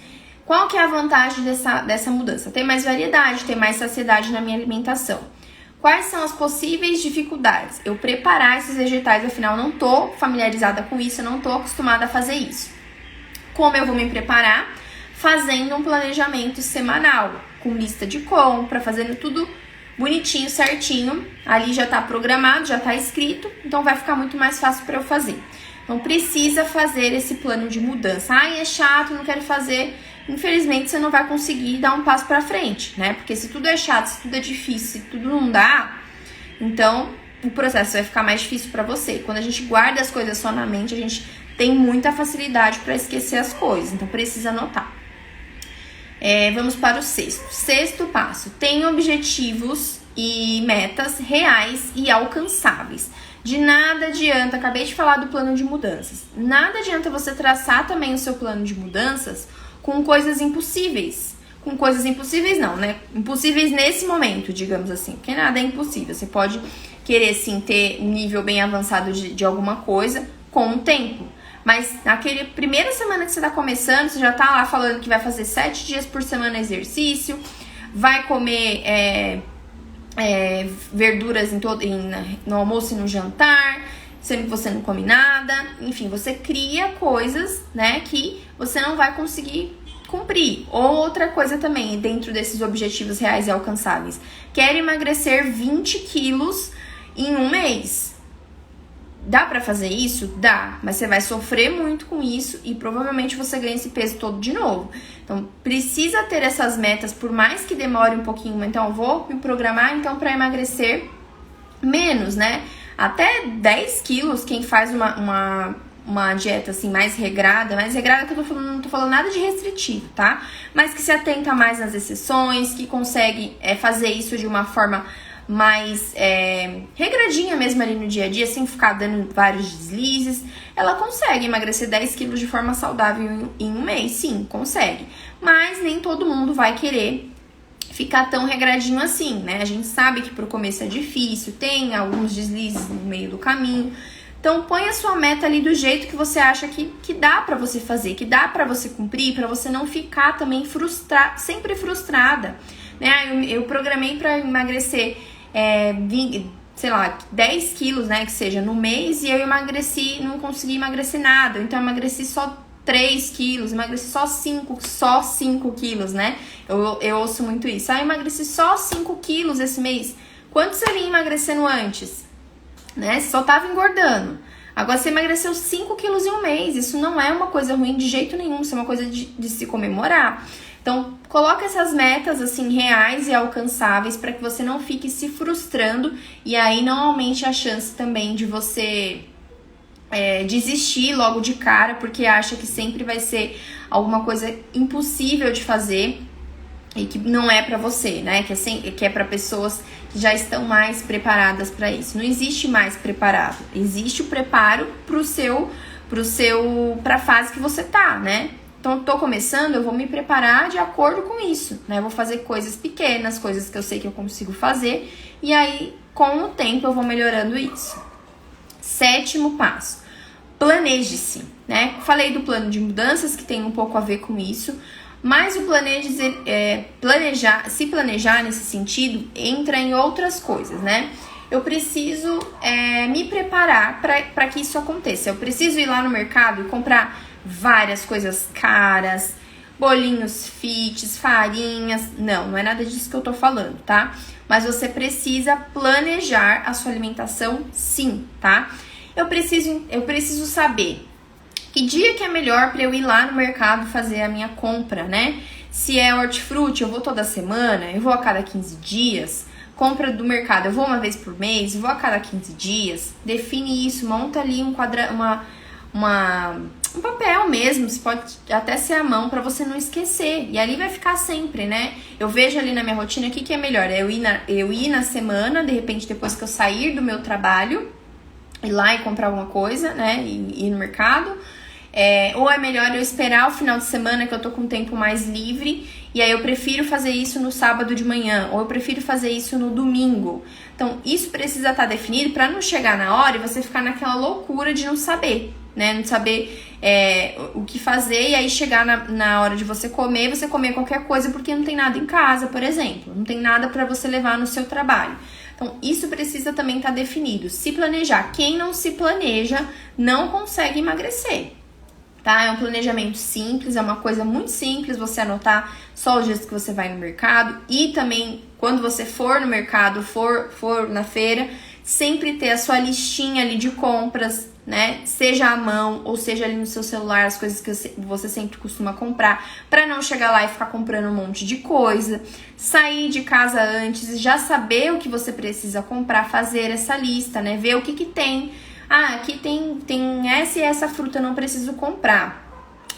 Qual que é a vantagem dessa mudança? Ter mais variedade, ter mais saciedade na minha alimentação. Quais são as possíveis dificuldades? Eu preparar esses vegetais, afinal, não tô familiarizada com isso, eu não tô acostumada a fazer isso. Como eu vou me preparar? Fazendo um planejamento semanal, com lista de compra, fazendo tudo bonitinho, certinho. Ali já tá programado, já tá escrito, então vai ficar muito mais fácil para eu fazer. Então, precisa fazer esse plano de mudança. É chato, não quero fazer. Infelizmente, você não vai conseguir dar um passo pra frente, né? Porque se tudo é chato, se tudo é difícil, se tudo não dá, então o processo vai ficar mais difícil pra você. Quando a gente guarda as coisas só na mente, a gente tem muita facilidade pra esquecer as coisas. Então, precisa anotar. Vamos para o sexto passo. Tenha objetivos e metas reais e alcançáveis. De nada adianta, acabei de falar do plano de mudanças, nada adianta você traçar também o seu plano de mudanças com coisas impossíveis. Com coisas impossíveis não, né? Impossíveis nesse momento, digamos assim, porque nada é impossível. Você pode querer, sim, ter um nível bem avançado de alguma coisa com o tempo. Mas naquele primeira semana que você tá começando, você já tá lá falando que vai fazer 7 dias por semana exercício, vai comer verduras no almoço e no jantar, sendo que você não come nada. Enfim, você cria coisas, né, que você não vai conseguir cumprir. Ou outra coisa também, dentro desses objetivos reais e alcançáveis. Quer emagrecer 20 quilos em um mês. Dá pra fazer isso? Dá, mas você vai sofrer muito com isso e provavelmente você ganha esse peso todo de novo. Então, precisa ter essas metas, por mais que demore um pouquinho. Então, vou me programar então para emagrecer menos, né? Até 10 quilos, quem faz uma dieta assim mais regrada que eu tô falando, não tô falando nada de restritivo, tá? Mas que se atenta mais nas exceções, que consegue fazer isso de uma forma mais regradinha mesmo ali no dia a dia, sem ficar dando vários deslizes, ela consegue emagrecer 10 quilos de forma saudável em um mês, sim, consegue. Mas nem todo mundo vai querer ficar tão regradinho assim, né? A gente sabe que pro começo é difícil, tem alguns deslizes no meio do caminho. Então, põe a sua meta ali do jeito que você acha que dá pra você fazer, que dá pra você cumprir, pra você não ficar também sempre frustrada, né? Eu programei pra emagrecer, 10 quilos, né, que seja, no mês, e eu não consegui emagrecer nada. Então, eu emagreci só 3 quilos, emagreci só 5 quilos, né? Eu ouço muito isso. Eu emagreci só 5 quilos esse mês. Quanto você vinha emagrecendo antes? Né? Você só tava engordando. Agora você emagreceu 5 quilos em um mês. Isso não é uma coisa ruim de jeito nenhum. Isso é uma coisa de se comemorar. Então, coloca essas metas assim reais e alcançáveis para que você não fique se frustrando e aí não aumente a chance também de você desistir logo de cara, porque acha que sempre vai ser alguma coisa impossível de fazer e que não é pra você, né? Que é pra pessoas que já estão mais preparadas pra isso. Não existe mais preparado. Existe o preparo pra fase que você tá, né? Então, eu tô começando, eu vou me preparar de acordo com isso, né? Eu vou fazer coisas pequenas, coisas que eu sei que eu consigo fazer, e aí, com o tempo, eu vou melhorando isso. 7º passo. Planeje-se, né? Falei do plano de mudanças, que tem um pouco a ver com isso, mas o se planejar nesse sentido, entra em outras coisas, né? Eu preciso me preparar para que isso aconteça. Eu preciso ir lá no mercado e comprar várias coisas caras, bolinhos fits, farinhas. Não é nada disso que eu tô falando, tá? Mas você precisa planejar a sua alimentação, sim, tá? Eu preciso saber que dia que é melhor para eu ir lá no mercado fazer a minha compra, né? Se é hortifruti, eu vou toda semana, eu vou a cada 15 dias. Compra do mercado, eu vou uma vez por mês, eu vou a cada 15 dias. Define isso, monta ali um papel mesmo, você pode até ser à mão para você não esquecer. E ali vai ficar sempre, né? Eu vejo ali na minha rotina o que é melhor. Eu ir na semana, de repente depois que eu sair do meu trabalho, ir lá e comprar alguma coisa, né? E ir no mercado. Ou é melhor eu esperar o final de semana que eu tô com tempo mais livre e aí eu prefiro fazer isso no sábado de manhã, ou eu prefiro fazer isso no domingo. Então, isso precisa estar definido para não chegar na hora e você ficar naquela loucura de não saber, né? Não saber o que fazer e aí chegar na hora de você comer qualquer coisa porque não tem nada em casa, por exemplo. Não tem nada para você levar no seu trabalho. Então, isso precisa também estar definido. Se planejar. Quem não se planeja não consegue emagrecer. Tá? É um planejamento simples, é uma coisa muito simples você anotar só os dias que você vai no mercado e também quando você for no mercado, for na feira, sempre ter a sua listinha ali de compras, né? Seja à mão ou seja ali no seu celular, as coisas que você sempre costuma comprar, para não chegar lá e ficar comprando um monte de coisa. Sair de casa antes e já saber o que você precisa comprar, fazer essa lista, né? Ver o que tem. Ah, aqui tem essa e essa fruta, não preciso comprar.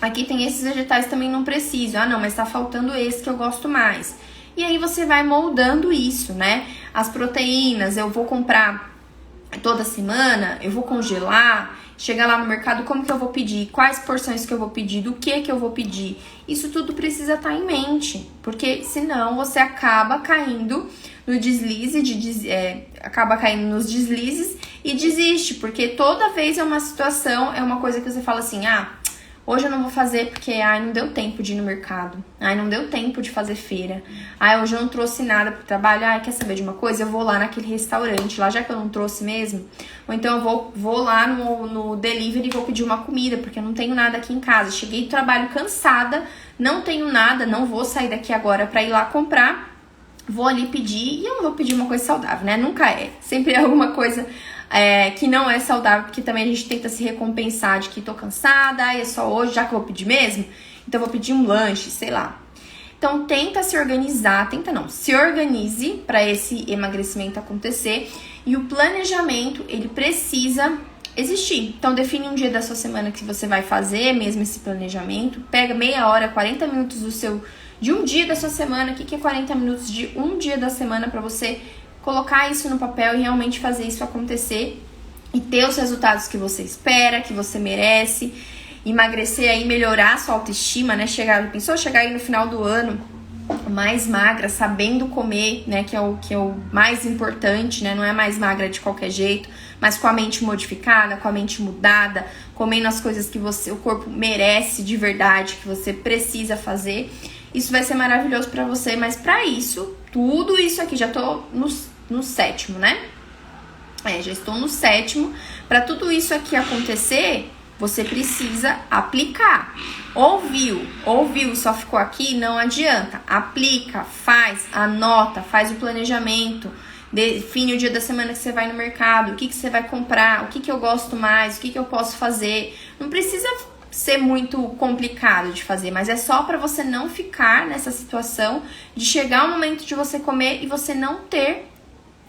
Aqui tem esses vegetais, também não preciso. Ah, não, mas tá faltando esse que eu gosto mais. E aí você vai moldando isso, né? As proteínas, eu vou comprar toda semana, eu vou congelar, chegar lá no mercado, como que eu vou pedir? Quais porções que eu vou pedir? Do que eu vou pedir? Isso tudo precisa estar em mente, porque senão você acaba caindo no deslize, acaba caindo nos deslizes e desiste, porque toda vez é uma situação, é uma coisa que você fala assim, hoje eu não vou fazer porque, não deu tempo de ir no mercado, não deu tempo de fazer feira, hoje eu não trouxe nada pro trabalho, quer saber de uma coisa? Eu vou lá naquele restaurante, lá já que eu não trouxe mesmo, ou então eu vou lá no delivery e vou pedir uma comida, porque eu não tenho nada aqui em casa, cheguei do trabalho cansada, não tenho nada, não vou sair daqui agora pra ir lá comprar, vou ali pedir, e eu não vou pedir uma coisa saudável, né? Nunca é. Sempre é alguma coisa que não é saudável, porque também a gente tenta se recompensar de que tô cansada, é só hoje, já que eu vou pedir mesmo, então eu vou pedir um lanche, sei lá. Então tenta se organizar, se organize para esse emagrecimento acontecer, e o planejamento, ele precisa existir. Então, define um dia da sua semana que você vai fazer mesmo esse planejamento. Pega meia hora, 40 minutos de um dia da sua semana. O que é 40 minutos de um dia da semana para você colocar isso no papel e realmente fazer isso acontecer e ter os resultados que você espera, que você merece. Emagrecer aí, melhorar a sua autoestima, né? Pensou chegar aí no final do ano mais magra, sabendo comer, né, que é o mais importante, né, não é mais magra de qualquer jeito, mas com a mente modificada, com a mente mudada, comendo as coisas que o corpo merece de verdade, que você precisa fazer. Isso vai ser maravilhoso pra você, mas pra isso, tudo isso aqui, já tô no sétimo, né? Já estou no sétimo. Pra tudo isso aqui acontecer, você precisa aplicar. Ouviu, só ficou aqui, não adianta. Aplica, faz, anota, faz o planejamento, define o dia da semana que você vai no mercado, o que você vai comprar, o que eu gosto mais, o que eu posso fazer. Não precisa ser muito complicado de fazer, mas é só para você não ficar nessa situação de chegar o momento de você comer e você não ter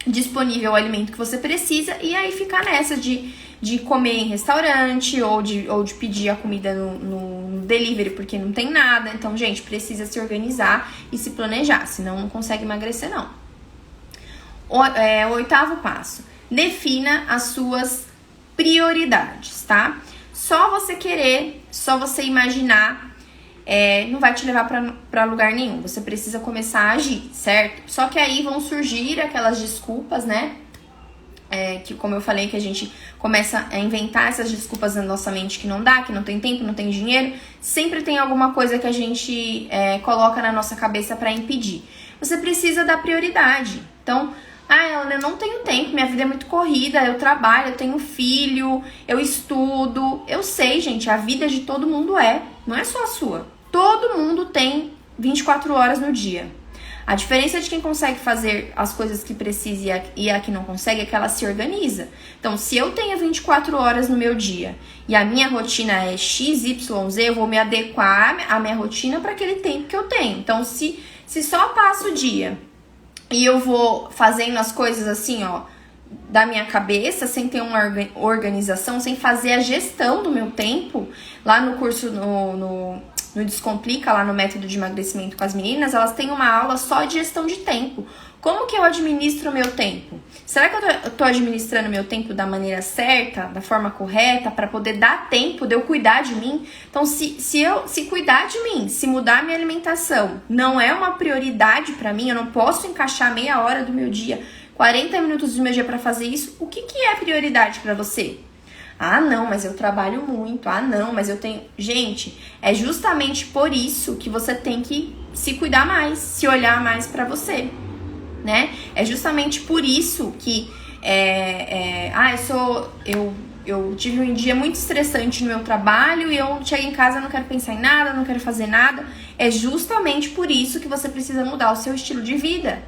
disponível o alimento que você precisa e aí ficar nessa de comer em restaurante ou de pedir a comida no delivery porque não tem nada. Então, gente, precisa se organizar e se planejar, senão não consegue emagrecer, não. O 8º passo, defina as suas prioridades, tá? Só você querer, só você imaginar, não vai te levar pra lugar nenhum. Você precisa começar a agir, certo? Só que aí vão surgir aquelas desculpas, né? Que como eu falei, que a gente começa a inventar essas desculpas na nossa mente que não dá, que não tem tempo, não tem dinheiro. Sempre tem alguma coisa que a gente coloca na nossa cabeça pra impedir. Você precisa dar prioridade. Então, Ela, eu não tenho tempo, minha vida é muito corrida, eu trabalho, eu tenho filho, eu estudo. Eu sei, gente, a vida de todo mundo não é só a sua. Todo mundo tem 24 horas no dia. A diferença de quem consegue fazer as coisas que precisa e a que não consegue é que ela se organiza. Então, se eu tenho 24 horas no meu dia e a minha rotina é XYZ, eu vou me adequar à minha rotina para aquele tempo que eu tenho. Então, se só passo o dia e eu vou fazendo as coisas assim, da minha cabeça, sem ter uma organização, sem fazer a gestão do meu tempo, lá no curso, no Descomplica, lá no método de emagrecimento com as meninas, elas têm uma aula só de gestão de tempo. Como que eu administro o meu tempo? Será que eu tô administrando o meu tempo da maneira certa, da forma correta, para poder dar tempo de eu cuidar de mim? Então, se cuidar de mim, se mudar a minha alimentação, não é uma prioridade para mim, eu não posso encaixar meia hora do meu dia, 40 minutos do meu dia para fazer isso, o que é prioridade para você? Ah, não, mas eu trabalho muito. Ah, não, mas eu tenho... Gente, é justamente por isso que você tem que se cuidar mais, se olhar mais pra você, né? É justamente por isso que... Eu tive um dia muito estressante no meu trabalho e eu chego em casa, não quero pensar em nada, não quero fazer nada. É justamente por isso que você precisa mudar o seu estilo de vida.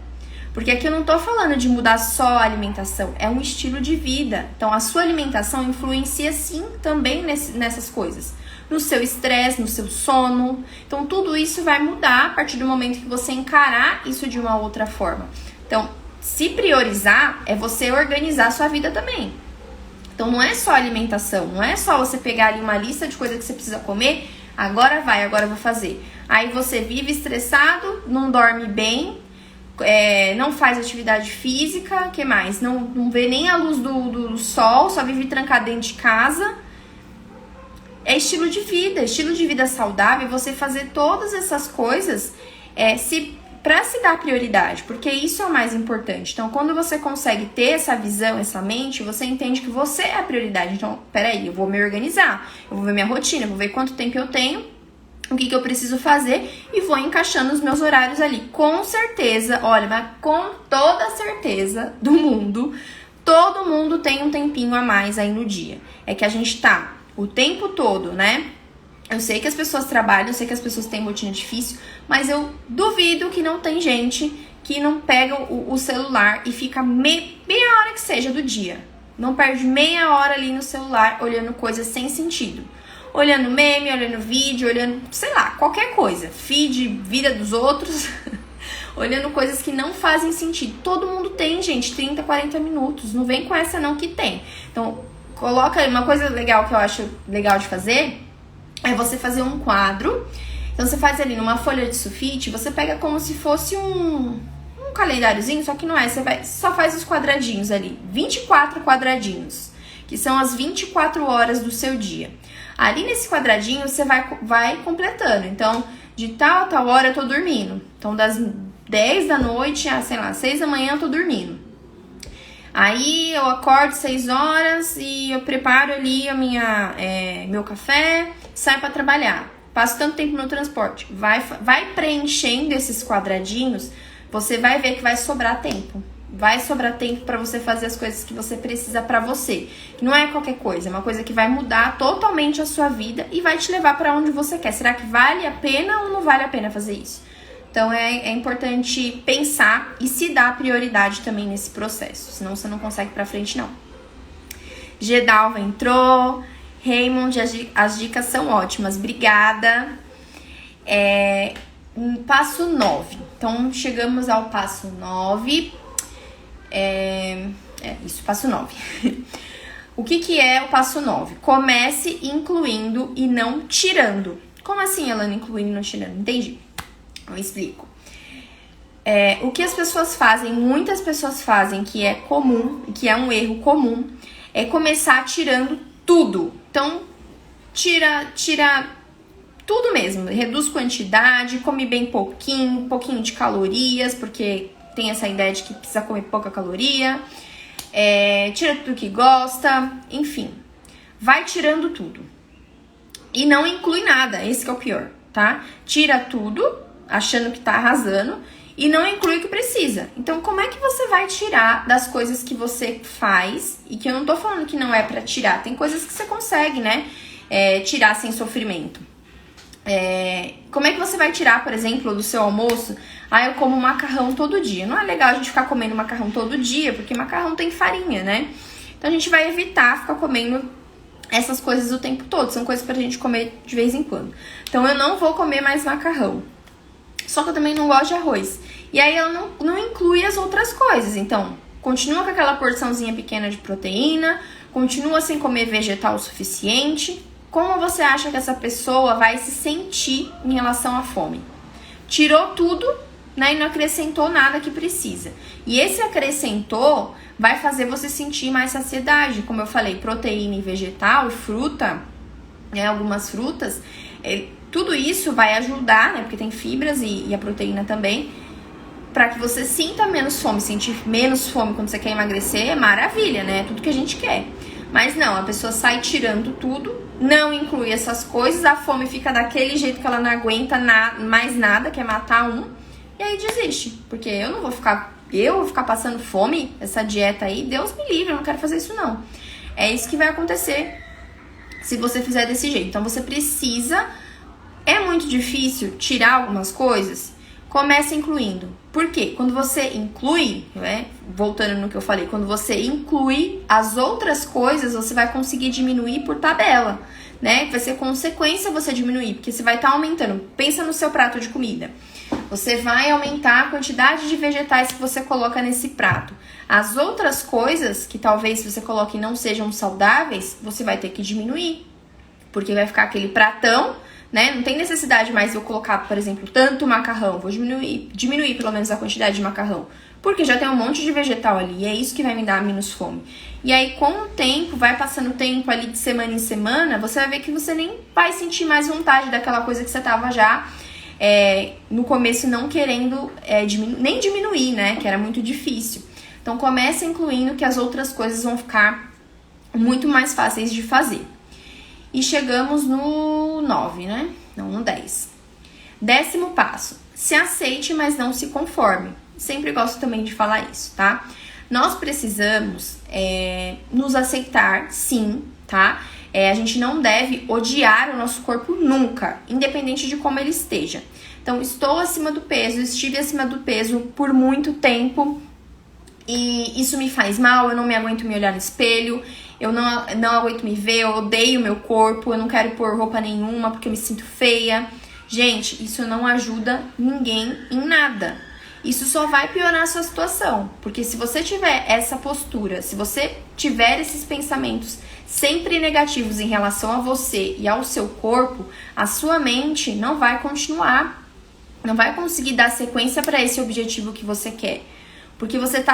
Porque aqui eu não tô falando de mudar só a alimentação, é um estilo de vida. Então, a sua alimentação influencia sim também nessas coisas. No seu estresse, no seu sono. Então, tudo isso vai mudar a partir do momento que você encarar isso de uma outra forma. Então, se priorizar é você organizar a sua vida também. Então, não é só alimentação, não é só você pegar ali uma lista de coisas que você precisa comer, agora eu vou fazer. Aí você vive estressado, não dorme bem, não faz atividade física, que mais? Não vê nem a luz do sol, só vive trancado dentro de casa. É estilo de vida saudável, você fazer todas essas coisas para se dar prioridade, porque isso é o mais importante. Então, quando você consegue ter essa visão, essa mente, você entende que você é a prioridade. Então, peraí, eu vou me organizar, eu vou ver minha rotina, eu vou ver quanto tempo eu tenho, o que eu preciso fazer e vou encaixando os meus horários ali. Com certeza, olha, mas com toda a certeza do mundo, todo mundo tem um tempinho a mais aí no dia. É que a gente tá o tempo todo, né? Eu sei que as pessoas trabalham, eu sei que as pessoas têm rotina difícil, mas eu duvido que não tem gente que não pega o celular e fica meia hora que seja do dia. Não perde meia hora ali no celular olhando coisas sem sentido. Olhando meme, olhando vídeo, olhando, sei lá, qualquer coisa. Feed, vida dos outros. Olhando coisas que não fazem sentido. Todo mundo tem, gente, 30, 40 minutos. Não vem com essa não que tem. Então, coloca uma coisa legal que eu acho legal de fazer é você fazer um quadro. Então você faz ali numa folha de sulfite, você pega como se fosse um calendáriozinho, só que não é, só faz os quadradinhos ali, 24 quadradinhos, que são as 24 horas do seu dia. Ali nesse quadradinho você vai completando, então de tal a tal hora eu tô dormindo, então das 10 da noite a, sei lá, 6 da manhã eu tô dormindo. Aí eu acordo 6 horas e eu preparo ali meu café, saio para trabalhar. Passo tanto tempo no transporte. Vai preenchendo esses quadradinhos, você vai ver que vai sobrar tempo. Vai sobrar tempo para você fazer as coisas que você precisa para você. Não é qualquer coisa, é uma coisa que vai mudar totalmente a sua vida e vai te levar para onde você quer. Será que vale a pena ou não vale a pena fazer isso? Então é importante pensar e se dar prioridade também nesse processo, senão você não consegue para frente não. Gedalva entrou, Raymond, as dicas são ótimas, obrigada. Passo 9, então chegamos ao passo 9, passo 9. O que é o passo 9? Comece incluindo e não tirando. Como assim, Elana, incluindo e não tirando? Entendi. Eu explico. O que as pessoas fazem, muitas pessoas fazem, que é comum, que é um erro comum, é começar tirando tudo. Então, tira tudo mesmo. Reduz quantidade, come bem pouquinho de calorias, porque tem essa ideia de que precisa comer pouca caloria. Tira tudo que gosta, enfim. Vai tirando tudo. E não inclui nada, esse que é o pior, tá? Tira tudo, achando que tá arrasando, e não inclui o que precisa. Então, como é que você vai tirar das coisas que você faz, e que eu não tô falando que não é pra tirar, tem coisas que você consegue, né, tirar sem sofrimento. Como é que você vai tirar, por exemplo, do seu almoço? Eu como macarrão todo dia. Não é legal a gente ficar comendo macarrão todo dia, porque macarrão tem farinha, né? Então, a gente vai evitar ficar comendo essas coisas o tempo todo. São coisas pra gente comer de vez em quando. Então, eu não vou comer mais macarrão. Só que eu também não gosto de arroz. E aí ela não inclui as outras coisas. Então, continua com aquela porçãozinha pequena de proteína, continua sem comer vegetal o suficiente. Como você acha que essa pessoa vai se sentir em relação à fome? Tirou tudo, né, e não acrescentou nada que precisa. E esse acrescentou vai fazer você sentir mais saciedade. Como eu falei, proteína e vegetal e fruta, né, algumas frutas, tudo isso vai ajudar, né, porque tem fibras e a proteína também, para que você sinta menos fome. Sentir menos fome quando você quer emagrecer é maravilha, né? É tudo que a gente quer. Mas não, a pessoa sai tirando tudo, não inclui essas coisas, a fome fica daquele jeito que ela não aguenta mais nada, quer matar e aí desiste. Porque eu vou ficar passando fome, essa dieta aí, Deus me livre, eu não quero fazer isso não. É isso que vai acontecer se você fizer desse jeito. Então você precisa... É muito difícil tirar algumas coisas? Comece incluindo. Por quê? Quando você inclui, né? Voltando no que eu falei, quando você inclui as outras coisas, você vai conseguir diminuir por tabela, né? Vai ser consequência você diminuir, porque você vai estar aumentando. Pensa no seu prato de comida. Você vai aumentar a quantidade de vegetais que você coloca nesse prato. As outras coisas, que talvez você coloque e não sejam saudáveis, você vai ter que diminuir. Porque vai ficar aquele pratão, né? Não tem necessidade mais de eu colocar, por exemplo, tanto macarrão. Vou diminuir pelo menos a quantidade de macarrão. Porque já tem um monte de vegetal ali. E é isso que vai me dar menos fome. E aí, com o tempo, vai passando o tempo ali de semana em semana, você vai ver que você nem vai sentir mais vontade daquela coisa que você tava já no começo não querendo nem diminuir, né? Que era muito difícil. Então, comece incluindo que as outras coisas vão ficar muito mais fáceis de fazer. E chegamos no 9, né? Não, no 10. 10º passo. Se aceite, mas não se conforme. Sempre gosto também de falar isso, tá? Nós precisamos nos aceitar, sim, tá? A gente não deve odiar o nosso corpo nunca, independente de como ele esteja. Então, estou acima do peso, estive acima do peso por muito tempo e isso me faz mal, eu não me aguento me olhar no espelho, eu não aguento me ver, eu odeio meu corpo, eu não quero pôr roupa nenhuma porque eu me sinto feia. Gente, isso não ajuda ninguém em nada. isso só vai piorar a sua situação. Porque se você tiver essa postura, se você tiver esses pensamentos sempre negativos em relação a você e ao seu corpo, a sua mente não vai continuar, não vai conseguir dar sequência para esse objetivo que você quer. Porque você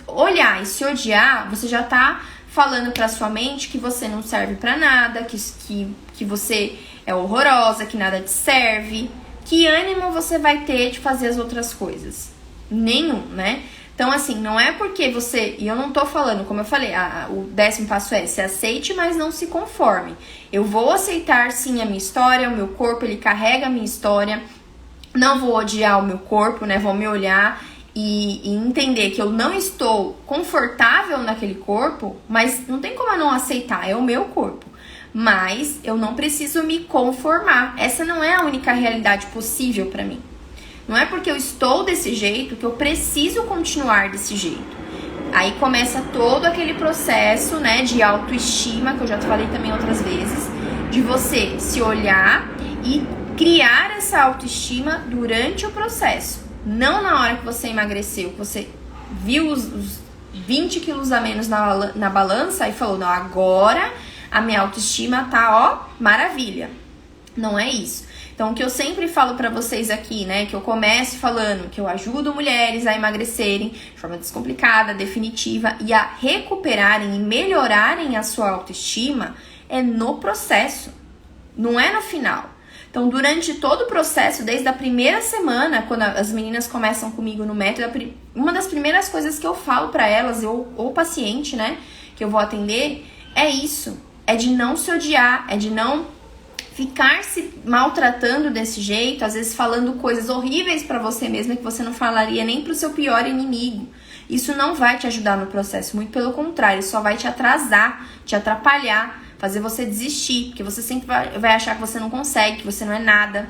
olhar e se odiar, você já tá falando pra sua mente que você não serve pra nada, que você é horrorosa, que nada te serve. Que ânimo você vai ter de fazer as outras coisas? Nenhum, né? Então, assim, não é porque você... E eu não tô falando, como eu falei, o 10º passo é: se aceite, mas não se conforme. Eu vou aceitar, sim, a minha história, o meu corpo, ele carrega a minha história. Não vou odiar o meu corpo, né? Vou me olhar e entender que eu não estou confortável naquele corpo, mas não tem como eu não aceitar, é o meu corpo. Mas eu não preciso me conformar. Essa não é a única realidade possível pra mim. Não é porque eu estou desse jeito que eu preciso continuar desse jeito. Aí começa todo aquele processo, né, de autoestima, que eu já falei também outras vezes, de você se olhar e criar essa autoestima durante o processo. Não na hora que você emagreceu, que você viu os 20 quilos a menos na balança e falou: não, agora a minha autoestima tá, ó, maravilha. Não é isso. Então, o que eu sempre falo pra vocês aqui, né, que eu começo falando que eu ajudo mulheres a emagrecerem de forma descomplicada, definitiva e a recuperarem e melhorarem a sua autoestima, é no processo, não é no final. Então, durante todo o processo, desde a primeira semana, quando as meninas começam comigo no método, uma das primeiras coisas que eu falo pra elas, ou paciente, né, que eu vou atender, é isso. É de não se odiar, é de não ficar se maltratando desse jeito, às vezes falando coisas horríveis pra você mesma que você não falaria nem pro seu pior inimigo. Isso não vai te ajudar no processo, muito pelo contrário, só vai te atrasar, te atrapalhar, fazer você desistir, porque você sempre vai achar que você não consegue, que você não é nada.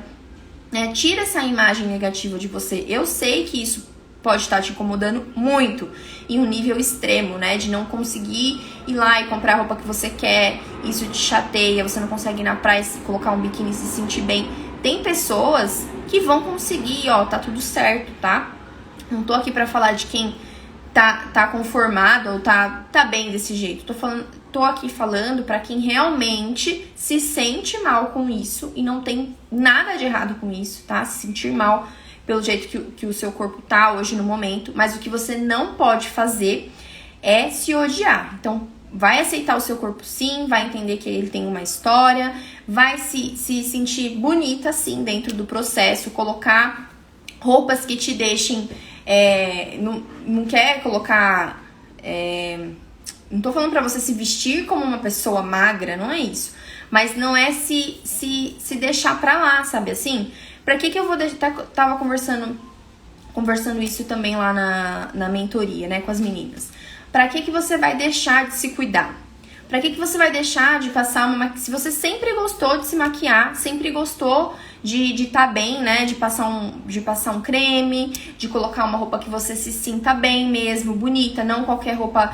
Tira essa imagem negativa de você. Eu sei que isso pode estar te incomodando muito, em um nível extremo, né, de não conseguir ir lá e comprar a roupa que você quer, isso te chateia, você não consegue ir na praia, colocar um biquíni e se sentir bem. Tem pessoas que vão conseguir, ó, tá tudo certo, tá? Não tô aqui pra falar de quem tá conformado ou tá bem desse jeito. Tô aqui falando pra quem realmente se sente mal com isso e não tem nada de errado com isso, tá? Se sentir mal pelo jeito que o seu corpo tá hoje no momento, mas o que você não pode fazer é se odiar. Então, vai aceitar o seu corpo sim, vai entender que ele tem uma história, vai se sentir bonita sim dentro do processo, colocar roupas que te deixem, não quer colocar, não tô falando pra você se vestir como uma pessoa magra, não é isso, mas não é se deixar pra lá, sabe assim? Pra que eu vou deixar... Tava conversando isso também lá na mentoria, né, com as meninas. Pra que você vai deixar de se cuidar? Pra que você vai deixar de passar uma... Se você sempre gostou de se maquiar, sempre gostou de tá bem, né, de passar um creme, de colocar uma roupa que você se sinta bem mesmo, bonita, não qualquer roupa...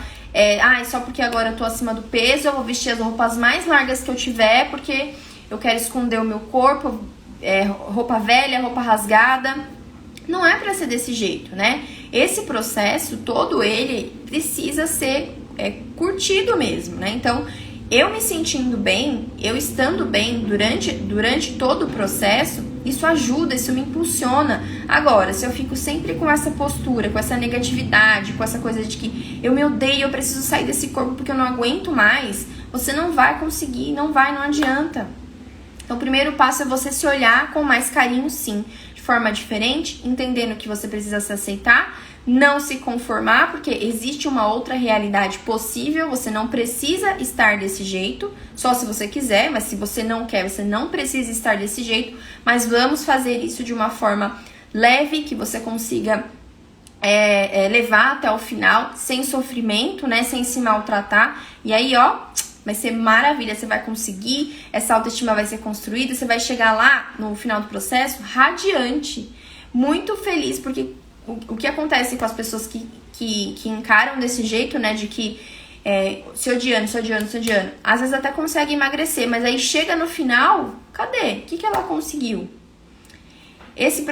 só porque agora eu tô acima do peso, eu vou vestir as roupas mais largas que eu tiver, porque eu quero esconder o meu corpo... roupa velha, roupa rasgada. Não é pra ser desse jeito, né? Esse processo todo ele precisa ser curtido mesmo, né? Então, eu me sentindo bem, eu estando bem durante todo o processo, isso ajuda, isso me impulsiona. Agora, se eu fico sempre com essa postura, com essa negatividade, com essa coisa de que eu me odeio, eu preciso sair desse corpo porque eu não aguento mais, você não vai conseguir, não adianta. Então, o primeiro passo é você se olhar com mais carinho, sim, de forma diferente, entendendo que você precisa se aceitar, não se conformar, porque existe uma outra realidade possível, você não precisa estar desse jeito, só se você quiser, mas se você não quer, você não precisa estar desse jeito, mas vamos fazer isso de uma forma leve, que você consiga levar até o final, sem sofrimento, né, sem se maltratar, e aí, ó... vai ser maravilha, você vai conseguir, essa autoestima vai ser construída, você vai chegar lá no final do processo radiante, muito feliz, porque o que acontece com as pessoas que encaram desse jeito, né, de que se odiando, às vezes até consegue emagrecer, mas aí chega no final, cadê? O que ela conseguiu?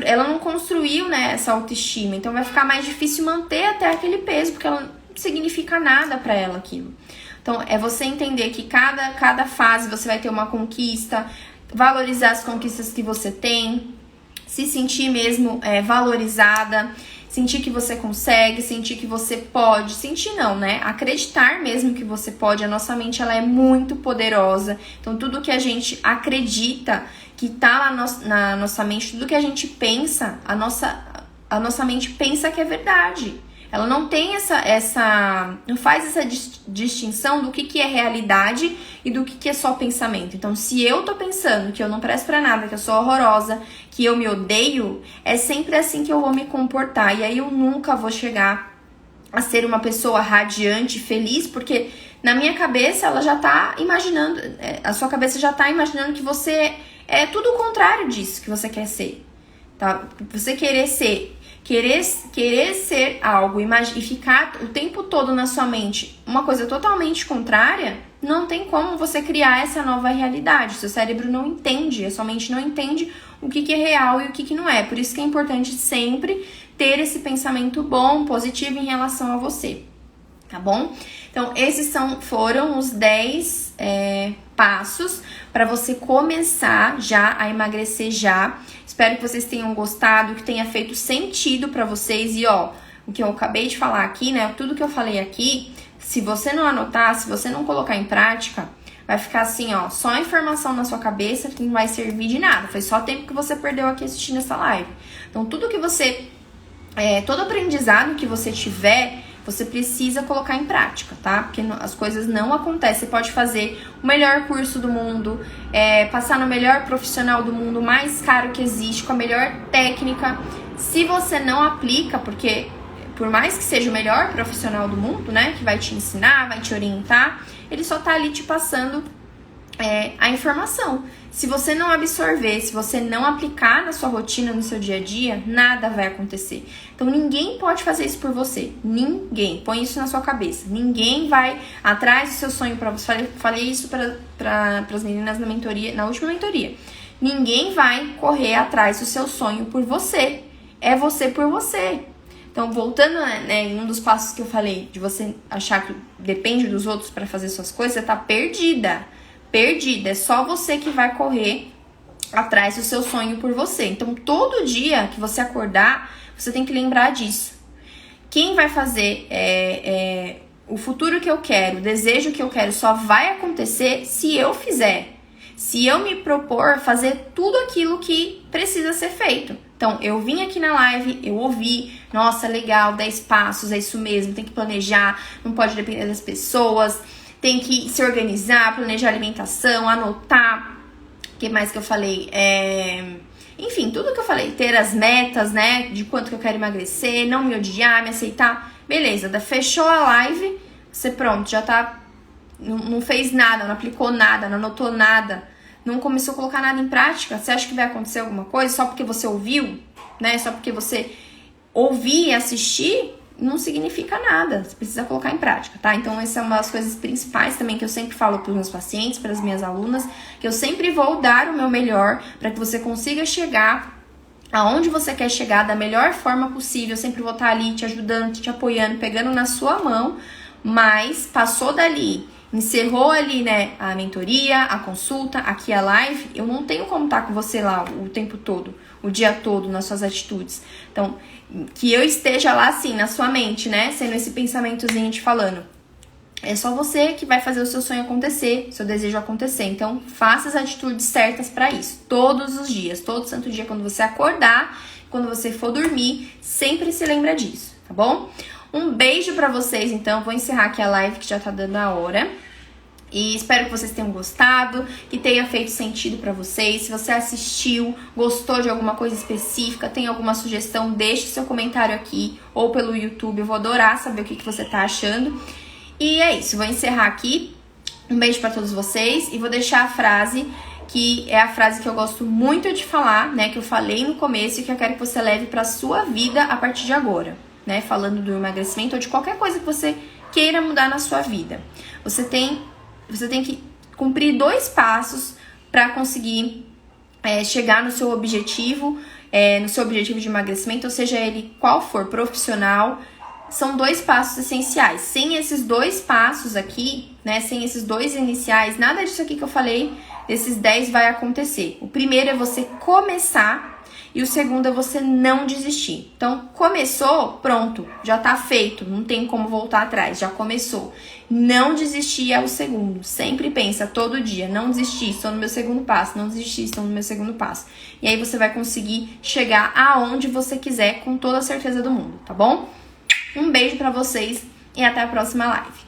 ela não construiu, né, essa autoestima. Então vai ficar mais difícil manter até aquele peso, porque ela não significa nada pra ela aquilo. Então é você entender que cada fase você vai ter uma conquista, valorizar as conquistas que você tem, se sentir mesmo valorizada, sentir que você consegue, sentir que você pode, sentir não, né? Acreditar mesmo que você pode. A nossa mente, ela é muito poderosa. Então, tudo que a gente acredita que tá lá na nossa mente, tudo que a gente pensa, a nossa mente pensa que é verdade. Ela não tem não faz essa distinção do que é realidade e do que é só pensamento. Então, se eu tô pensando que eu não presto pra nada, que eu sou horrorosa, que eu me odeio, é sempre assim que eu vou me comportar. E aí eu nunca vou chegar a ser uma pessoa radiante, feliz, porque na minha cabeça ela já tá imaginando, a sua cabeça já tá imaginando que você é tudo o contrário disso que você quer ser, tá? Você querer ser algo e ficar o tempo todo na sua mente uma coisa totalmente contrária, não tem como você criar essa nova realidade. Seu cérebro não entende, a sua mente não entende o que é real e o que não é. Por isso que é importante sempre ter esse pensamento bom, positivo em relação a você, tá bom? Então, esses foram os 10 passos para você começar já a emagrecer já. Espero que vocês tenham gostado, que tenha feito sentido para vocês. E ó, o que eu acabei de falar aqui, né? Tudo que eu falei aqui, se você não anotar, se você não colocar em prática, vai ficar assim, ó, só informação na sua cabeça que não vai servir de nada. Foi só tempo que você perdeu aqui assistindo essa live. Então, tudo que você... todo aprendizado que você tiver, você precisa colocar em prática, tá? Porque as coisas não acontecem. Você pode fazer o melhor curso do mundo, passar no melhor profissional do mundo, mais caro que existe, com a melhor técnica. Se você não aplica, porque por mais que seja o melhor profissional do mundo, né, que vai te ensinar, vai te orientar, ele só tá ali te passando a informação. Se você não absorver, se você não aplicar na sua rotina, no seu dia a dia, nada vai acontecer. Então, ninguém pode fazer isso por você. Ninguém. Põe isso na sua cabeça. Ninguém vai atrás do seu sonho para você. Falei isso para as meninas na última mentoria. Ninguém vai correr atrás do seu sonho por você. É você por você. Então, voltando, né, em um dos passos que eu falei, de você achar que depende dos outros para fazer suas coisas, você tá perdida. Perdida, é só você que vai correr atrás do seu sonho por você. Então, todo dia que você acordar, você tem que lembrar disso. Quem vai fazer o futuro que eu quero, o desejo que eu quero, só vai acontecer se eu fizer. Se eu me propor a fazer tudo aquilo que precisa ser feito. Então, eu vim aqui na live, eu ouvi, nossa, legal, 10 passos, é isso mesmo, tem que planejar, não pode depender das pessoas, tem que se organizar, planejar alimentação, anotar. O que mais que eu falei? Enfim, tudo que eu falei. Ter as metas, né? De quanto que eu quero emagrecer, não me odiar, me aceitar. Beleza, fechou a live, você pronto, já tá... Não fez nada, não aplicou nada, não anotou nada, não começou a colocar nada em prática. Você acha que vai acontecer alguma coisa só porque você ouviu, né? Só porque você ouvir e assistir? Não significa nada, você precisa colocar em prática, tá? Então, essa é uma das coisas principais também que eu sempre falo para os meus pacientes, para as minhas alunas, que eu sempre vou dar o meu melhor para que você consiga chegar aonde você quer chegar da melhor forma possível. Eu sempre vou estar ali te ajudando, te apoiando, pegando na sua mão, mas passou dali, encerrou ali, né, a mentoria, a consulta, aqui a live, eu não tenho como estar com você lá o tempo todo, o dia todo, nas suas atitudes. Então, que eu esteja lá assim, na sua mente, né, sendo esse pensamentozinho te falando. É só você que vai fazer o seu sonho acontecer, seu desejo acontecer. Então, faça as atitudes certas para isso, todos os dias, todo santo dia, quando você acordar, quando você for dormir, sempre se lembra disso, tá bom? Um beijo pra vocês, então, vou encerrar aqui a live que já tá dando a hora. E espero que vocês tenham gostado, que tenha feito sentido pra vocês. Se você assistiu, gostou de alguma coisa específica, tem alguma sugestão, deixe seu comentário aqui ou pelo YouTube. Eu vou adorar saber o que você tá achando. E é isso, vou encerrar aqui. Um beijo pra todos vocês e vou deixar a frase, que é a frase que eu gosto muito de falar, né? Que eu falei no começo e que eu quero que você leve pra sua vida a partir de agora, né? Falando do emagrecimento ou de qualquer coisa que você queira mudar na sua vida. Você tem que cumprir 2 passos para conseguir chegar no seu objetivo no seu objetivo de emagrecimento, ou seja ele qual for, profissional, são 2 passos essenciais. Sem esses 2 passos aqui, né, sem esses 2 iniciais, nada disso aqui que eu falei, desses 10 vai acontecer. O primeiro é você começar e o segundo é você não desistir. Então, começou, pronto, já tá feito, não tem como voltar atrás, já começou. Não desistir é o segundo. Sempre pensa todo dia, não desistir, estou no meu segundo passo, não desistir, estou no meu segundo passo. E aí você vai conseguir chegar aonde você quiser com toda a certeza do mundo, tá bom? Um beijo pra vocês e até a próxima live.